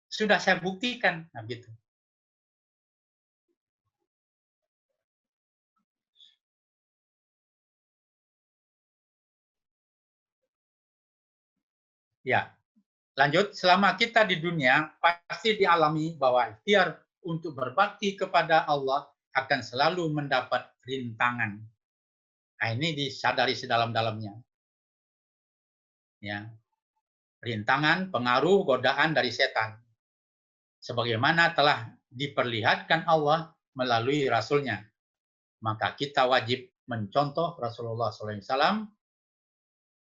Sudah saya buktikan. Nah, gitu. Ya, lanjut. Selama kita di dunia, pasti dialami bahwa ikhtiar untuk berbakti kepada Allah akan selalu mendapat rintangan. Nah, ini disadari sedalam-dalamnya. Ya. Rintangan, pengaruh, godaan dari setan. Sebagaimana telah diperlihatkan Allah melalui Rasul-Nya. Maka kita wajib mencontoh Rasulullah SAW.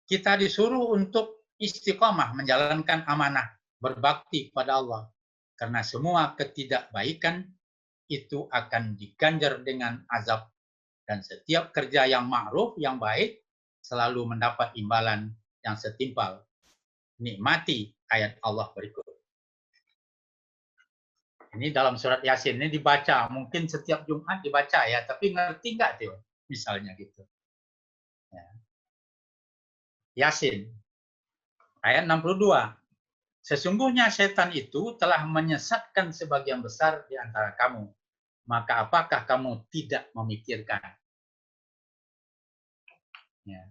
Kita disuruh untuk istiqomah menjalankan amanah, berbakti kepada Allah. Karena semua ketidakbaikan itu akan diganjar dengan azab. Dan setiap kerja yang ma'ruf, yang baik, selalu mendapat imbalan yang setimpal. Nikmati ayat Allah berikut. Ini dalam surat Yasin, ini dibaca. Mungkin setiap Jumat dibaca ya, tapi ngerti nggak tuh? Misalnya gitu. Ya. Yasin, ayat 62. Sesungguhnya setan itu telah menyesatkan sebagian besar di antara kamu. Maka apakah kamu tidak memikirkan? Ya.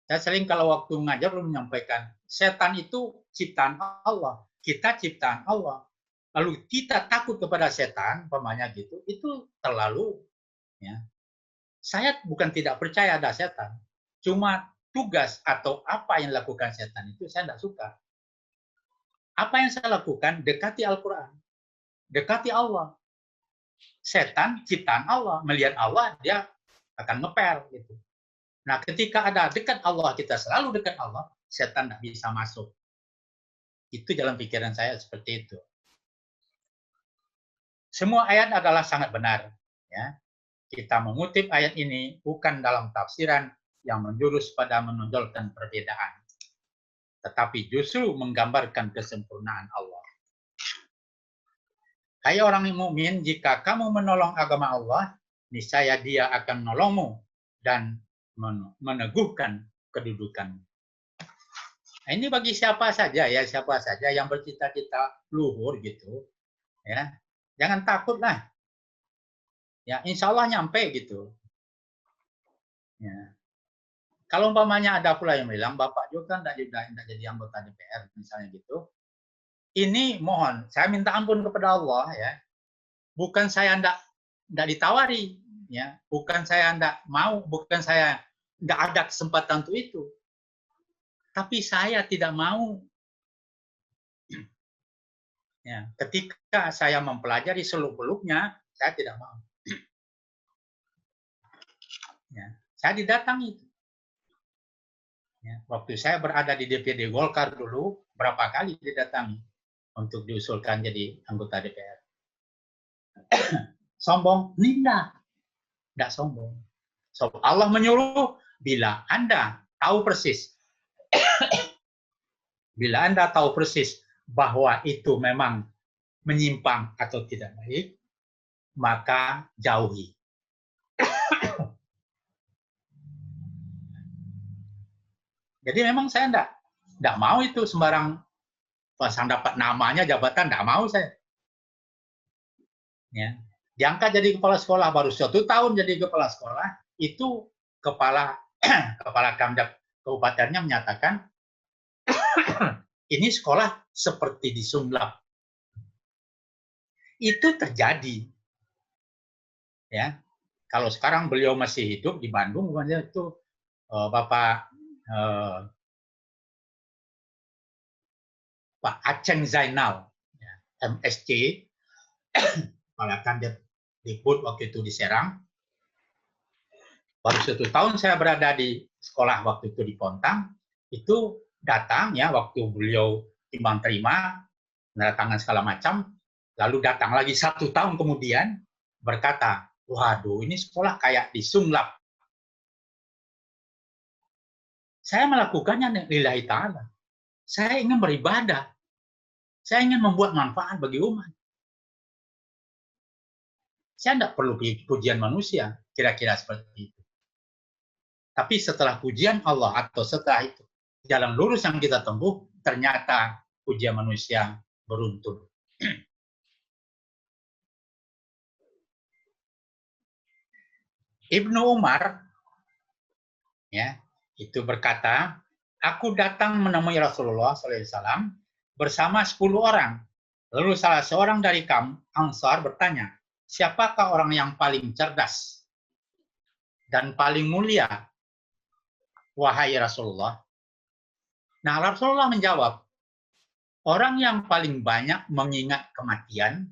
Saya sering kalau waktu ngajar menyampaikan, setan itu ciptaan Allah. Kita ciptaan Allah. Lalu kita takut kepada setan, umpamanya gitu, itu terlalu, ya. Saya bukan tidak percaya ada setan, cuma tugas atau apa yang dilakukan setan itu saya tidak suka. Apa yang saya lakukan? Dekati Al-Quran, dekati Allah. Setan ciptaan Allah, melihat Allah dia akan ngepel gitu. Nah, ketika ada dekat Allah, kita selalu dekat Allah, setan tidak bisa masuk. Itu dalam pikiran saya seperti itu. Semua ayat adalah sangat benar. Ya. Kita mengutip ayat ini bukan dalam tafsiran yang menjurus pada menonjolkan perbedaan, tetapi justru menggambarkan kesempurnaan Allah. Hai orang mukmin, jika kamu menolong agama Allah, niscaya Dia akan menolongmu dan meneguhkan kedudukanmu. Nah, ini bagi siapa saja ya, siapa saja yang bercita-cita luhur gitu, ya. Jangan takutlah. Ya, insya Allah nyampe gitu. Ya. Kalau umpamanya ada pula yang bilang, Bapak juga kan tidak jadi anggota DPR, misalnya gitu. Ini mohon, saya minta ampun kepada Allah ya. Bukan saya tidak ditawari, ya. Bukan saya tidak mau, bukan saya tidak ada kesempatan untuk itu. Tapi saya tidak mau. Ya, ketika saya mempelajari seluk-beluknya, saya tidak mau. Ya, saya didatangi. Ya, waktu saya berada di DPD Golkar dulu, berapa kali didatangi untuk diusulkan jadi anggota DPR. Sombong? Tidak sombong. So, Allah menyuruh bila Anda tahu persis, bila Anda tahu persis bahwa itu memang menyimpang atau tidak baik, maka jauhi. Jadi memang saya tidak mau itu sembarang pasang dapat namanya jabatan, tidak mau saya. Ya. Diangkat jadi kepala sekolah baru 1 tahun jadi kepala sekolah, itu kepala Kamdap kabupatennya menyatakan ini sekolah seperti disunlap. Itu terjadi. Ya. Kalau sekarang beliau masih hidup di Bandung, itu Bapak Pak Aceng Zainal, ya, MSc, kepala Kandidat Dikbud waktu itu di Serang. Baru 1 tahun saya berada di sekolah waktu itu di Pontang, itu datang ya waktu beliau timbang terima, tanda tangan segala macam, lalu datang lagi 1 tahun kemudian berkata, waduh ini sekolah kayak disunlap. Saya melakukannya lillahi ta'ala. Saya ingin beribadah. Saya ingin membuat manfaat bagi umat. Saya tidak perlu pujian manusia, kira-kira seperti itu. Tapi setelah pujian Allah atau setelah itu, jalan lurus yang kita tempuh, ternyata pujian manusia beruntun. Ibnu Umar ya, itu berkata, aku datang menemui Rasulullah SAW bersama 10 orang. Lalu salah seorang dari kaum Ansar bertanya, siapakah orang yang paling cerdas? dan paling mulia, wahai Rasulullah? Nah, Rasulullah menjawab, orang yang paling banyak mengingat kematian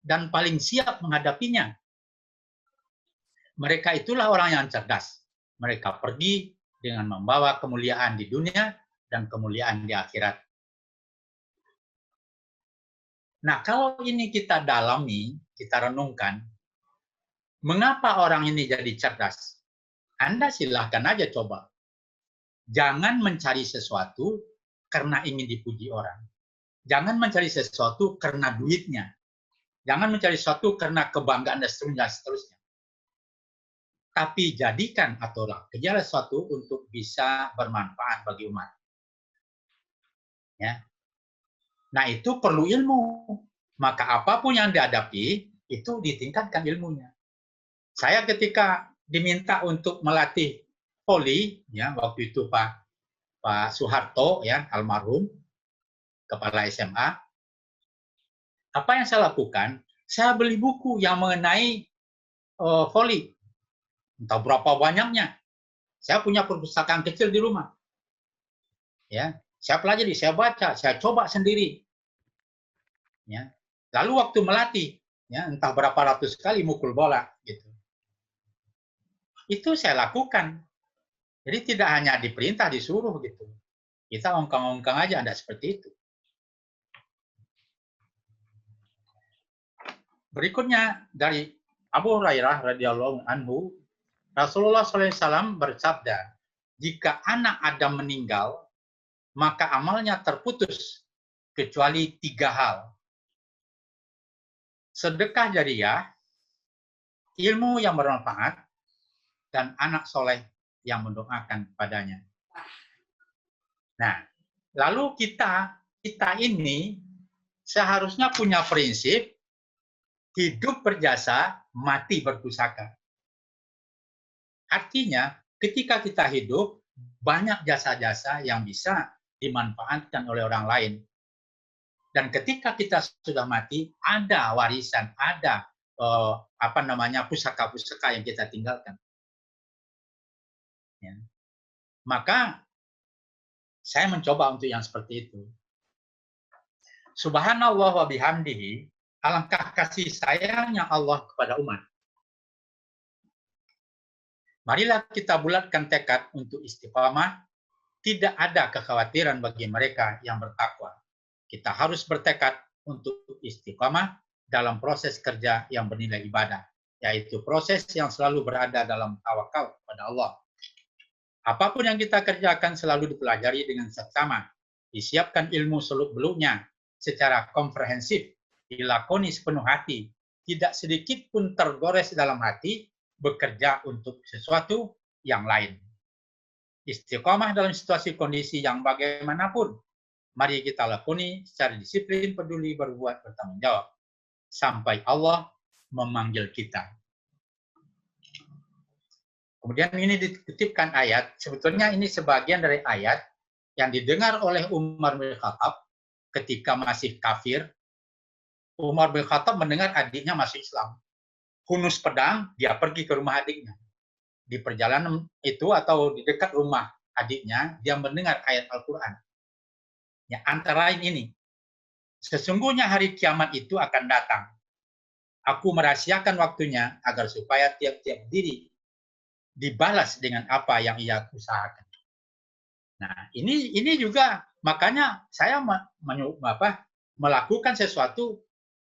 dan paling siap menghadapinya. Mereka itulah orang yang cerdas. Mereka pergi dengan membawa kemuliaan di dunia dan kemuliaan di akhirat. Nah, kalau ini kita dalami, kita renungkan, mengapa orang ini jadi cerdas? Anda silahkan aja coba. Jangan mencari sesuatu karena ingin dipuji orang. Jangan mencari sesuatu karena duitnya. Jangan mencari sesuatu karena kebanggaan dan seterusnya. Tapi jadikan atau kejar sesuatu untuk bisa bermanfaat bagi umat. Ya. Nah, itu perlu ilmu. Maka apapun yang dihadapi, itu ditingkatkan ilmunya. Saya ketika diminta untuk melatih voli, ya waktu itu Pak Soeharto, ya almarhum, kepala SMA, apa yang saya lakukan? Saya beli buku yang mengenai voli, entah berapa banyaknya. Saya punya perpustakaan kecil di rumah. Ya, saya pelajari, saya baca, saya coba sendiri. Ya. Lalu waktu melatih, ya entah berapa ratus kali mukul bola, gitu. Itu saya lakukan. Jadi tidak hanya diperintah, disuruh gitu. Kita ongkang-ongkang aja, tidak seperti itu. Berikutnya dari Abu Hurairah radhiyallahu anhu, Rasulullah SAW bersabda, jika anak Adam meninggal, maka amalnya terputus kecuali 3 hal. Sedekah jariyah, ilmu yang bermanfaat, dan anak soleh yang mendoakan padanya. Nah, lalu kita ini seharusnya punya prinsip hidup berjasa, mati berpusaka. Artinya, ketika kita hidup, banyak jasa-jasa yang bisa dimanfaatkan oleh orang lain. Dan ketika kita sudah mati, ada warisan, ada pusaka-pusaka yang kita tinggalkan. Ya. Maka saya mencoba untuk yang seperti itu. Subhanallah wa bihamdihi, alangkah kasih sayangnya Allah kepada umat. Marilah kita bulatkan tekad untuk istiqamah, tidak ada kekhawatiran bagi mereka yang bertakwa. Kita harus bertekad untuk istiqamah dalam proses kerja yang bernilai ibadah, yaitu proses yang selalu berada dalam tawakal kepada Allah. Apapun yang kita kerjakan selalu dipelajari dengan seksama, disiapkan ilmu seluk-beluknya secara komprehensif, dilakoni sepenuh hati, tidak sedikit pun tergores dalam hati, bekerja untuk sesuatu yang lain. Istiqomah dalam situasi kondisi yang bagaimanapun, mari kita lakoni secara disiplin, peduli, berbuat, bertanggung jawab, sampai Allah memanggil kita. Kemudian ini dititipkan ayat, sebetulnya ini sebagian dari ayat yang didengar oleh Umar bin Khattab ketika masih kafir. Umar bin Khattab mendengar adiknya masuk Islam. Hunus pedang, dia pergi ke rumah adiknya. Di perjalanan itu atau di dekat rumah adiknya, dia mendengar ayat Al-Quran. Ya, antara lain ini, sesungguhnya hari kiamat itu akan datang. Aku merahasiakan waktunya agar supaya tiap-tiap diri dibalas dengan apa yang ia usahakan. Nah, ini juga makanya saya melakukan sesuatu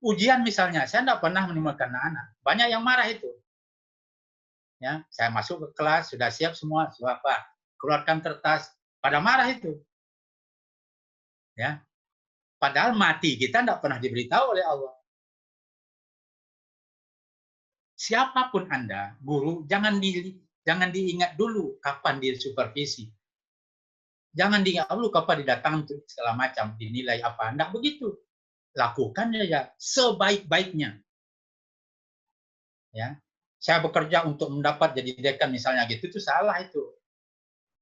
ujian misalnya. Saya tidak pernah menemukan anak. Banyak yang marah itu. Ya, saya masuk ke kelas, sudah siap semua, keluarkan kertas, pada marah itu. Ya, padahal mati kita tidak pernah diberitahu oleh Allah. Siapapun Anda, guru, jangan diingat dulu kapan disupervisi. Jangan diingat dulu kapan didatangkan untuk segala macam, dinilai apa. Tidak begitu. Lakukan saja sebaik-baiknya. Ya, saya bekerja untuk mendapat jadi dekan misalnya gitu, itu salah itu.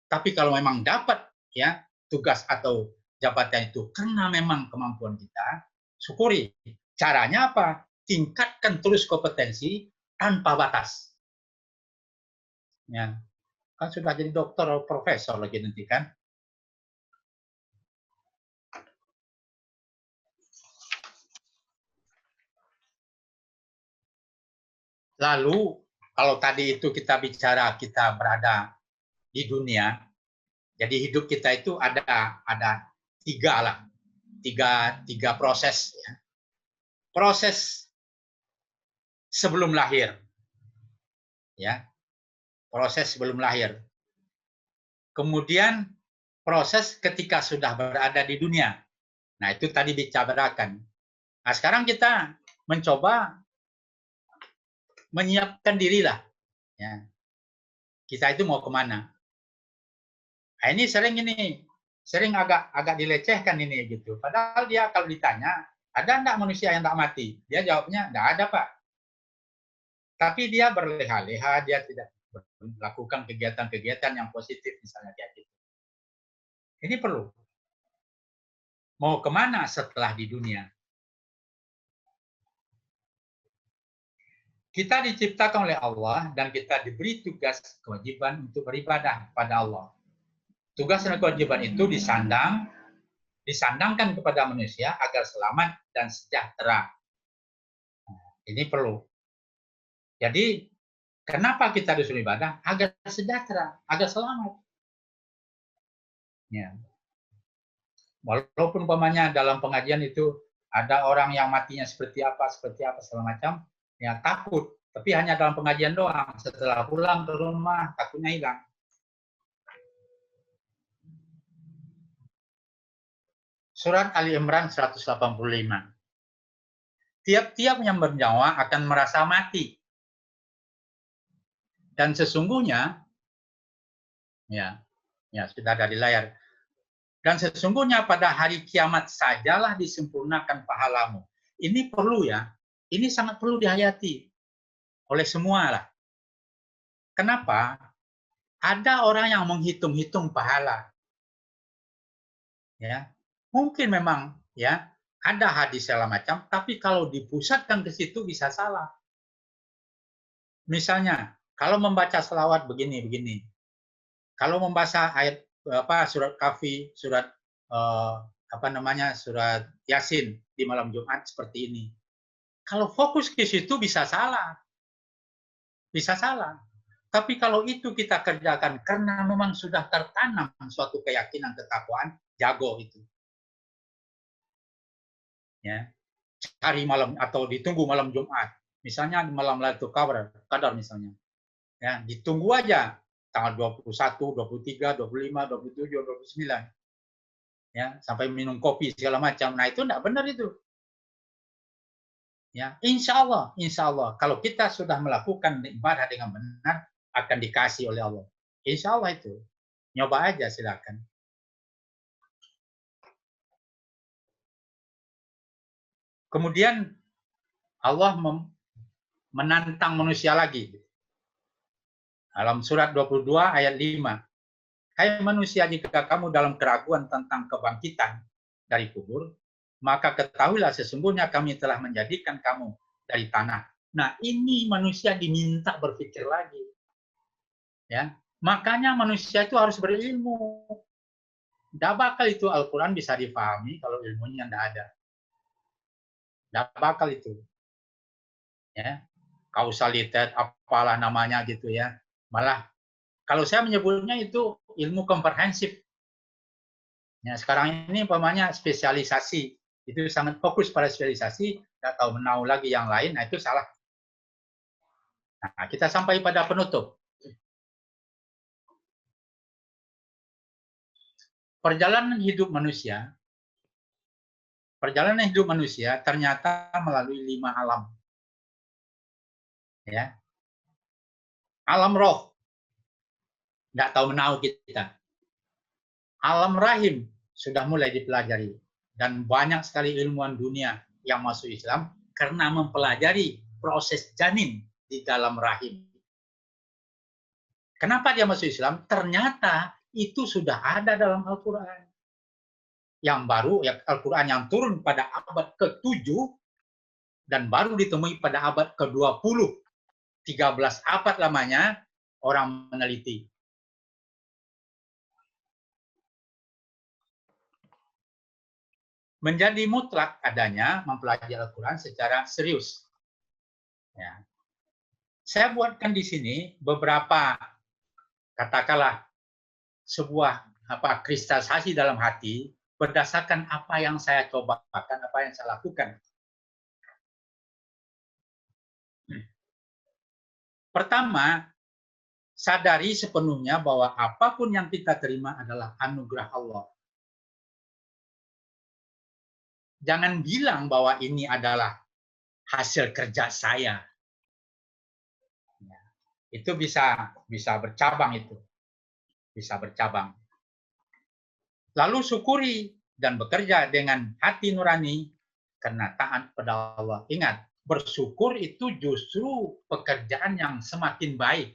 Tapi kalau memang dapat ya tugas atau jabatan itu karena memang kemampuan kita, syukuri. Caranya apa? Tingkatkan terus kompetensi tanpa batas. Ya, kan sudah jadi dokter atau profesor lagi nanti kan. Lalu kalau tadi itu kita bicara kita berada di dunia, jadi hidup kita itu ada tiga lah, tiga proses ya. Proses sebelum lahir, ya, proses sebelum lahir. Kemudian proses ketika sudah berada di dunia. Nah itu tadi dicabarakan. Nah sekarang kita mencoba menyiapkan diri lah. Ya. Kita itu mau kemana? Nah, ini sering agak dilecehkan ini gitu. Padahal dia kalau ditanya, ada enggak manusia yang tak mati? Dia jawabnya, enggak ada Pak. Tapi dia berleha-leha, dia tidak melakukan kegiatan-kegiatan yang positif misalnya kayak gitu. Ini perlu. Mau kemana setelah di dunia? Kita diciptakan oleh Allah dan kita diberi tugas kewajiban untuk beribadah pada Allah. Tugas dan kewajiban itu disandangkan kepada manusia agar selamat dan sejahtera. Ini perlu. Jadi, kenapa kita disuruh ibadah? Agar sejahtera, agar selamat. Ya. Walaupun umpamanya dalam pengajian itu ada orang yang matinya seperti apa segala macam, ya takut. Tapi hanya dalam pengajian doang. Setelah pulang ke rumah, takutnya hilang. Surat Ali Imran 185. Tiap-tiap yang bernyawa akan merasa mati. Dan sesungguhnya, ya sudah ada di layar. Dan sesungguhnya pada hari kiamat sajalah disempurnakan pahalamu. Ini perlu ya, ini sangat perlu dihayati oleh semua lah. Kenapa? Ada orang yang menghitung-hitung pahala. Ya, mungkin memang ya ada hadis segala macam, tapi kalau dipusatkan ke situ bisa salah. Misalnya, kalau membaca selawat begini. Kalau membaca ayat surat Kahfi, surat surat Yasin di malam Jumat seperti ini. Kalau fokus ke situ bisa salah. Bisa salah. Tapi kalau itu kita kerjakan karena memang sudah tertanam suatu keyakinan ketakwaan, jago itu. Ya. Cari malam atau ditunggu malam Jumat. Misalnya malam Lailatul Qadar misalnya. Ya, ditunggu aja tanggal 21, 23, 25, 27, 29. Ya, sampai minum kopi segala macam. Nah, itu enggak benar itu. Ya, insya Allah, kalau kita sudah melakukan ibadah dengan benar, akan dikasih oleh Allah. Insya Allah itu. Nyoba aja silakan. Kemudian Allah menantang manusia lagi. Dalam surat 22 ayat 5. Hai manusia, jika kamu dalam keraguan tentang kebangkitan dari kubur, maka ketahuilah sesungguhnya kami telah menjadikan kamu dari tanah. Nah, ini manusia diminta berpikir lagi. Ya, makanya manusia itu harus berilmu. Tidak bakal itu Al-Quran bisa dipahami kalau ilmunya tidak ada. Tidak bakal itu. Ya, kausalitas, apalah namanya gitu ya. Malah, kalau saya menyebutnya itu ilmu komprehensif. Ya, sekarang ini umpamanya spesialisasi. Itu sangat fokus pada spesialisasi, tidak tahu menau lagi yang lain, nah itu salah. Nah, kita sampai pada penutup. Perjalanan hidup manusia ternyata melalui 5 alam. Ya. Alam roh, nggak tahu menau kita. Alam rahim sudah mulai dipelajari. Dan banyak sekali ilmuwan dunia yang masuk Islam karena mempelajari proses janin di dalam rahim. Kenapa dia masuk Islam? Ternyata itu sudah ada dalam Al-Quran. Yang baru, ya Al-Quran yang turun pada abad ke-7 dan baru ditemui pada abad ke-20. 13 abad lamanya orang meneliti. Menjadi mutlak adanya mempelajari Al-Quran secara serius. Ya. Saya buatkan di sini beberapa, katakanlah, sebuah kristalisasi dalam hati berdasarkan apa yang saya cobakan, apa yang saya lakukan. Pertama, sadari sepenuhnya bahwa apapun yang kita terima adalah anugerah Allah. Jangan bilang bahwa ini adalah hasil kerja saya. Itu bisa bercabang itu. Bisa bercabang. Lalu syukuri dan bekerja dengan hati nurani karena taat pada Allah. Ingat, bersyukur itu justru pekerjaan yang semakin baik.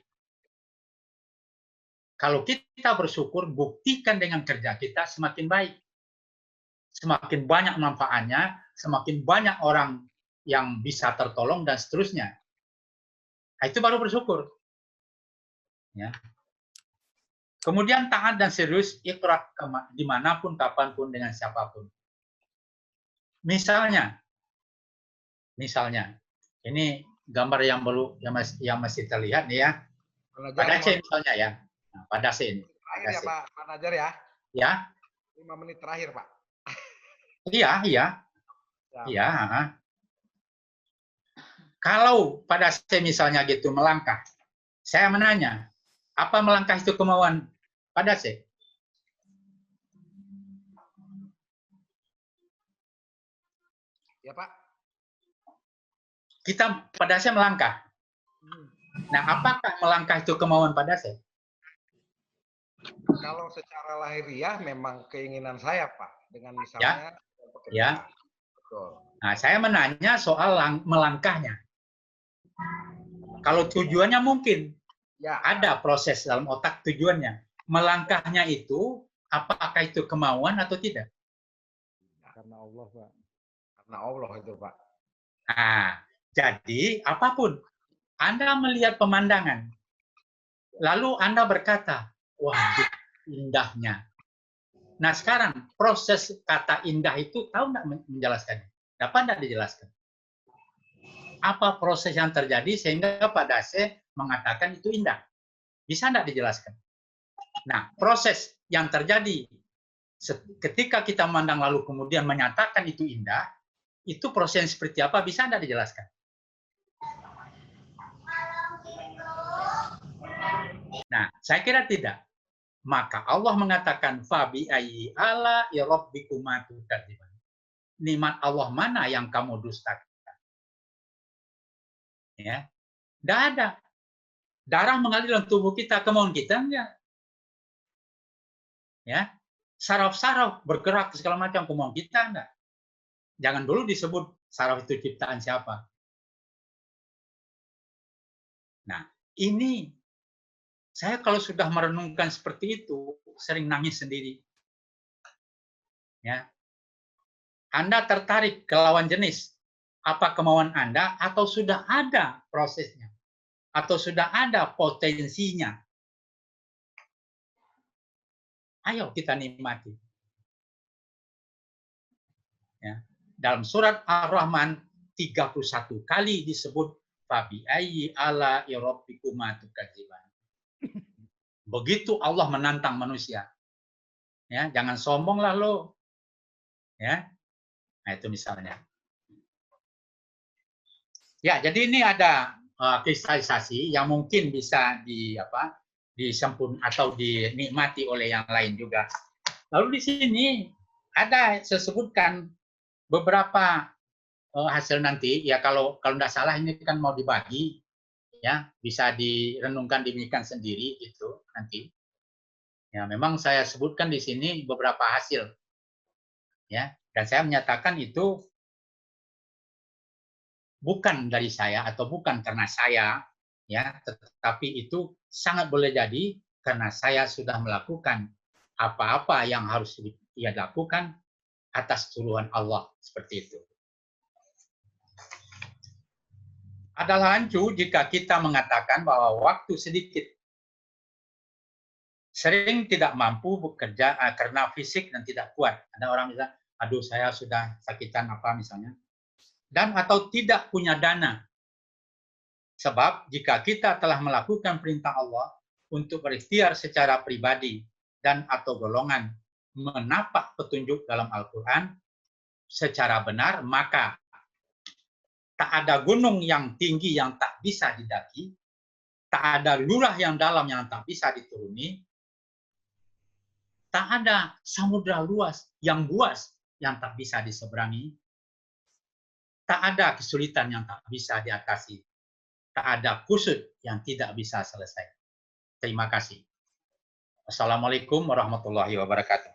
Kalau kita bersyukur, buktikan dengan kerja kita semakin baik. Semakin banyak manfaatnya, semakin banyak orang yang bisa tertolong, dan seterusnya. Nah, itu baru bersyukur. Ya. Kemudian taat dan serius ikhlas dimanapun, kapanpun, dengan siapapun. Misalnya, ini gambar yang masih terlihat nih ya. Pada C misalnya ya. Nah, pada C ini. Terakhir ya Pak Najar ya. Ya. 5 menit terakhir Pak. Iya. Ya. Iya. Kalau pada C misalnya gitu melangkah, saya menanya, apa melangkah itu kemauan pada C? Ya Pak. Kita pada C melangkah. Nah, apakah melangkah itu kemauan pada C? Kalau secara lahiriah memang keinginan saya Pak, dengan misalnya ya. Betul. Nah, saya menanya soal melangkahnya. Kalau tujuannya mungkin ya, ada proses dalam otak tujuannya. Melangkahnya itu apakah itu kemauan atau tidak? Karena Allah, Pak. Karena Allah itu, Pak. Nah, jadi apapun, Anda melihat pemandangan, lalu Anda berkata, wah, indahnya. Nah, sekarang proses kata indah itu tahu nggak menjelaskannya? Dapat nggak dijelaskan? Apa proses yang terjadi sehingga Pak Dase mengatakan itu indah? Bisa nggak dijelaskan? Nah, proses yang terjadi ketika kita memandang lalu kemudian menyatakan itu indah, itu proses seperti apa? Bisa nggak dijelaskan? Nah, saya kira tidak. Maka Allah mengatakan, Fabi ayyi ala rabbikuma tukadziban. Nikmat Allah mana yang kamu dustakan? Ya, tidak ada. Darah mengalir dalam tubuh kita, kemauan kita enggak. Ya, saraf-saraf bergerak segala macam, kemauan kita enggak. Jangan dulu disebut saraf itu ciptaan siapa. Nah, ini saya kalau sudah merenungkan seperti itu, sering nangis sendiri. Ya, Anda tertarik ke lawan jenis, apa kemauan Anda, atau sudah ada prosesnya, atau sudah ada potensinya? Ayo kita nikmati. Ya. Dalam surat Ar-Rahman 31 kali disebut Fabi ayyi ala rabbikuma tukadziban. Begitu Allah menantang manusia. Ya, jangan sombong lah lo. Ya. Nah, itu misalnya. Ya, jadi ini ada kristalisasi yang mungkin bisa disempurnakan atau dinikmati oleh yang lain juga. Lalu di sini ada saya sebutkan beberapa hasil nanti, ya kalau tidak salah ini kan mau dibagi, ya bisa direnungkan, demikian sendiri itu nanti. Ya memang saya sebutkan di sini beberapa hasil, ya, dan saya menyatakan itu bukan dari saya atau bukan karena saya, ya, tetapi itu sangat boleh jadi karena saya sudah melakukan apa-apa yang harus ia lakukan atas turunan Allah, seperti itu. Adalah rancu jika kita mengatakan bahwa waktu sedikit sering tidak mampu bekerja karena fisik dan tidak kuat. Ada orang bilang, aduh saya sudah sakitan apa misalnya. Dan atau tidak punya dana. Sebab jika kita telah melakukan perintah Allah untuk berikhtiar secara pribadi dan atau golongan menapak petunjuk dalam Al-Quran secara benar, maka tak ada gunung yang tinggi yang tak bisa didaki, tak ada lurah yang dalam yang tak bisa dituruni, tak ada samudra luas yang yang tak bisa diseberangi, tak ada kesulitan yang tak bisa diatasi, tak ada kusut yang tidak bisa selesai. Terima kasih. Assalamualaikum warahmatullahi wabarakatuh.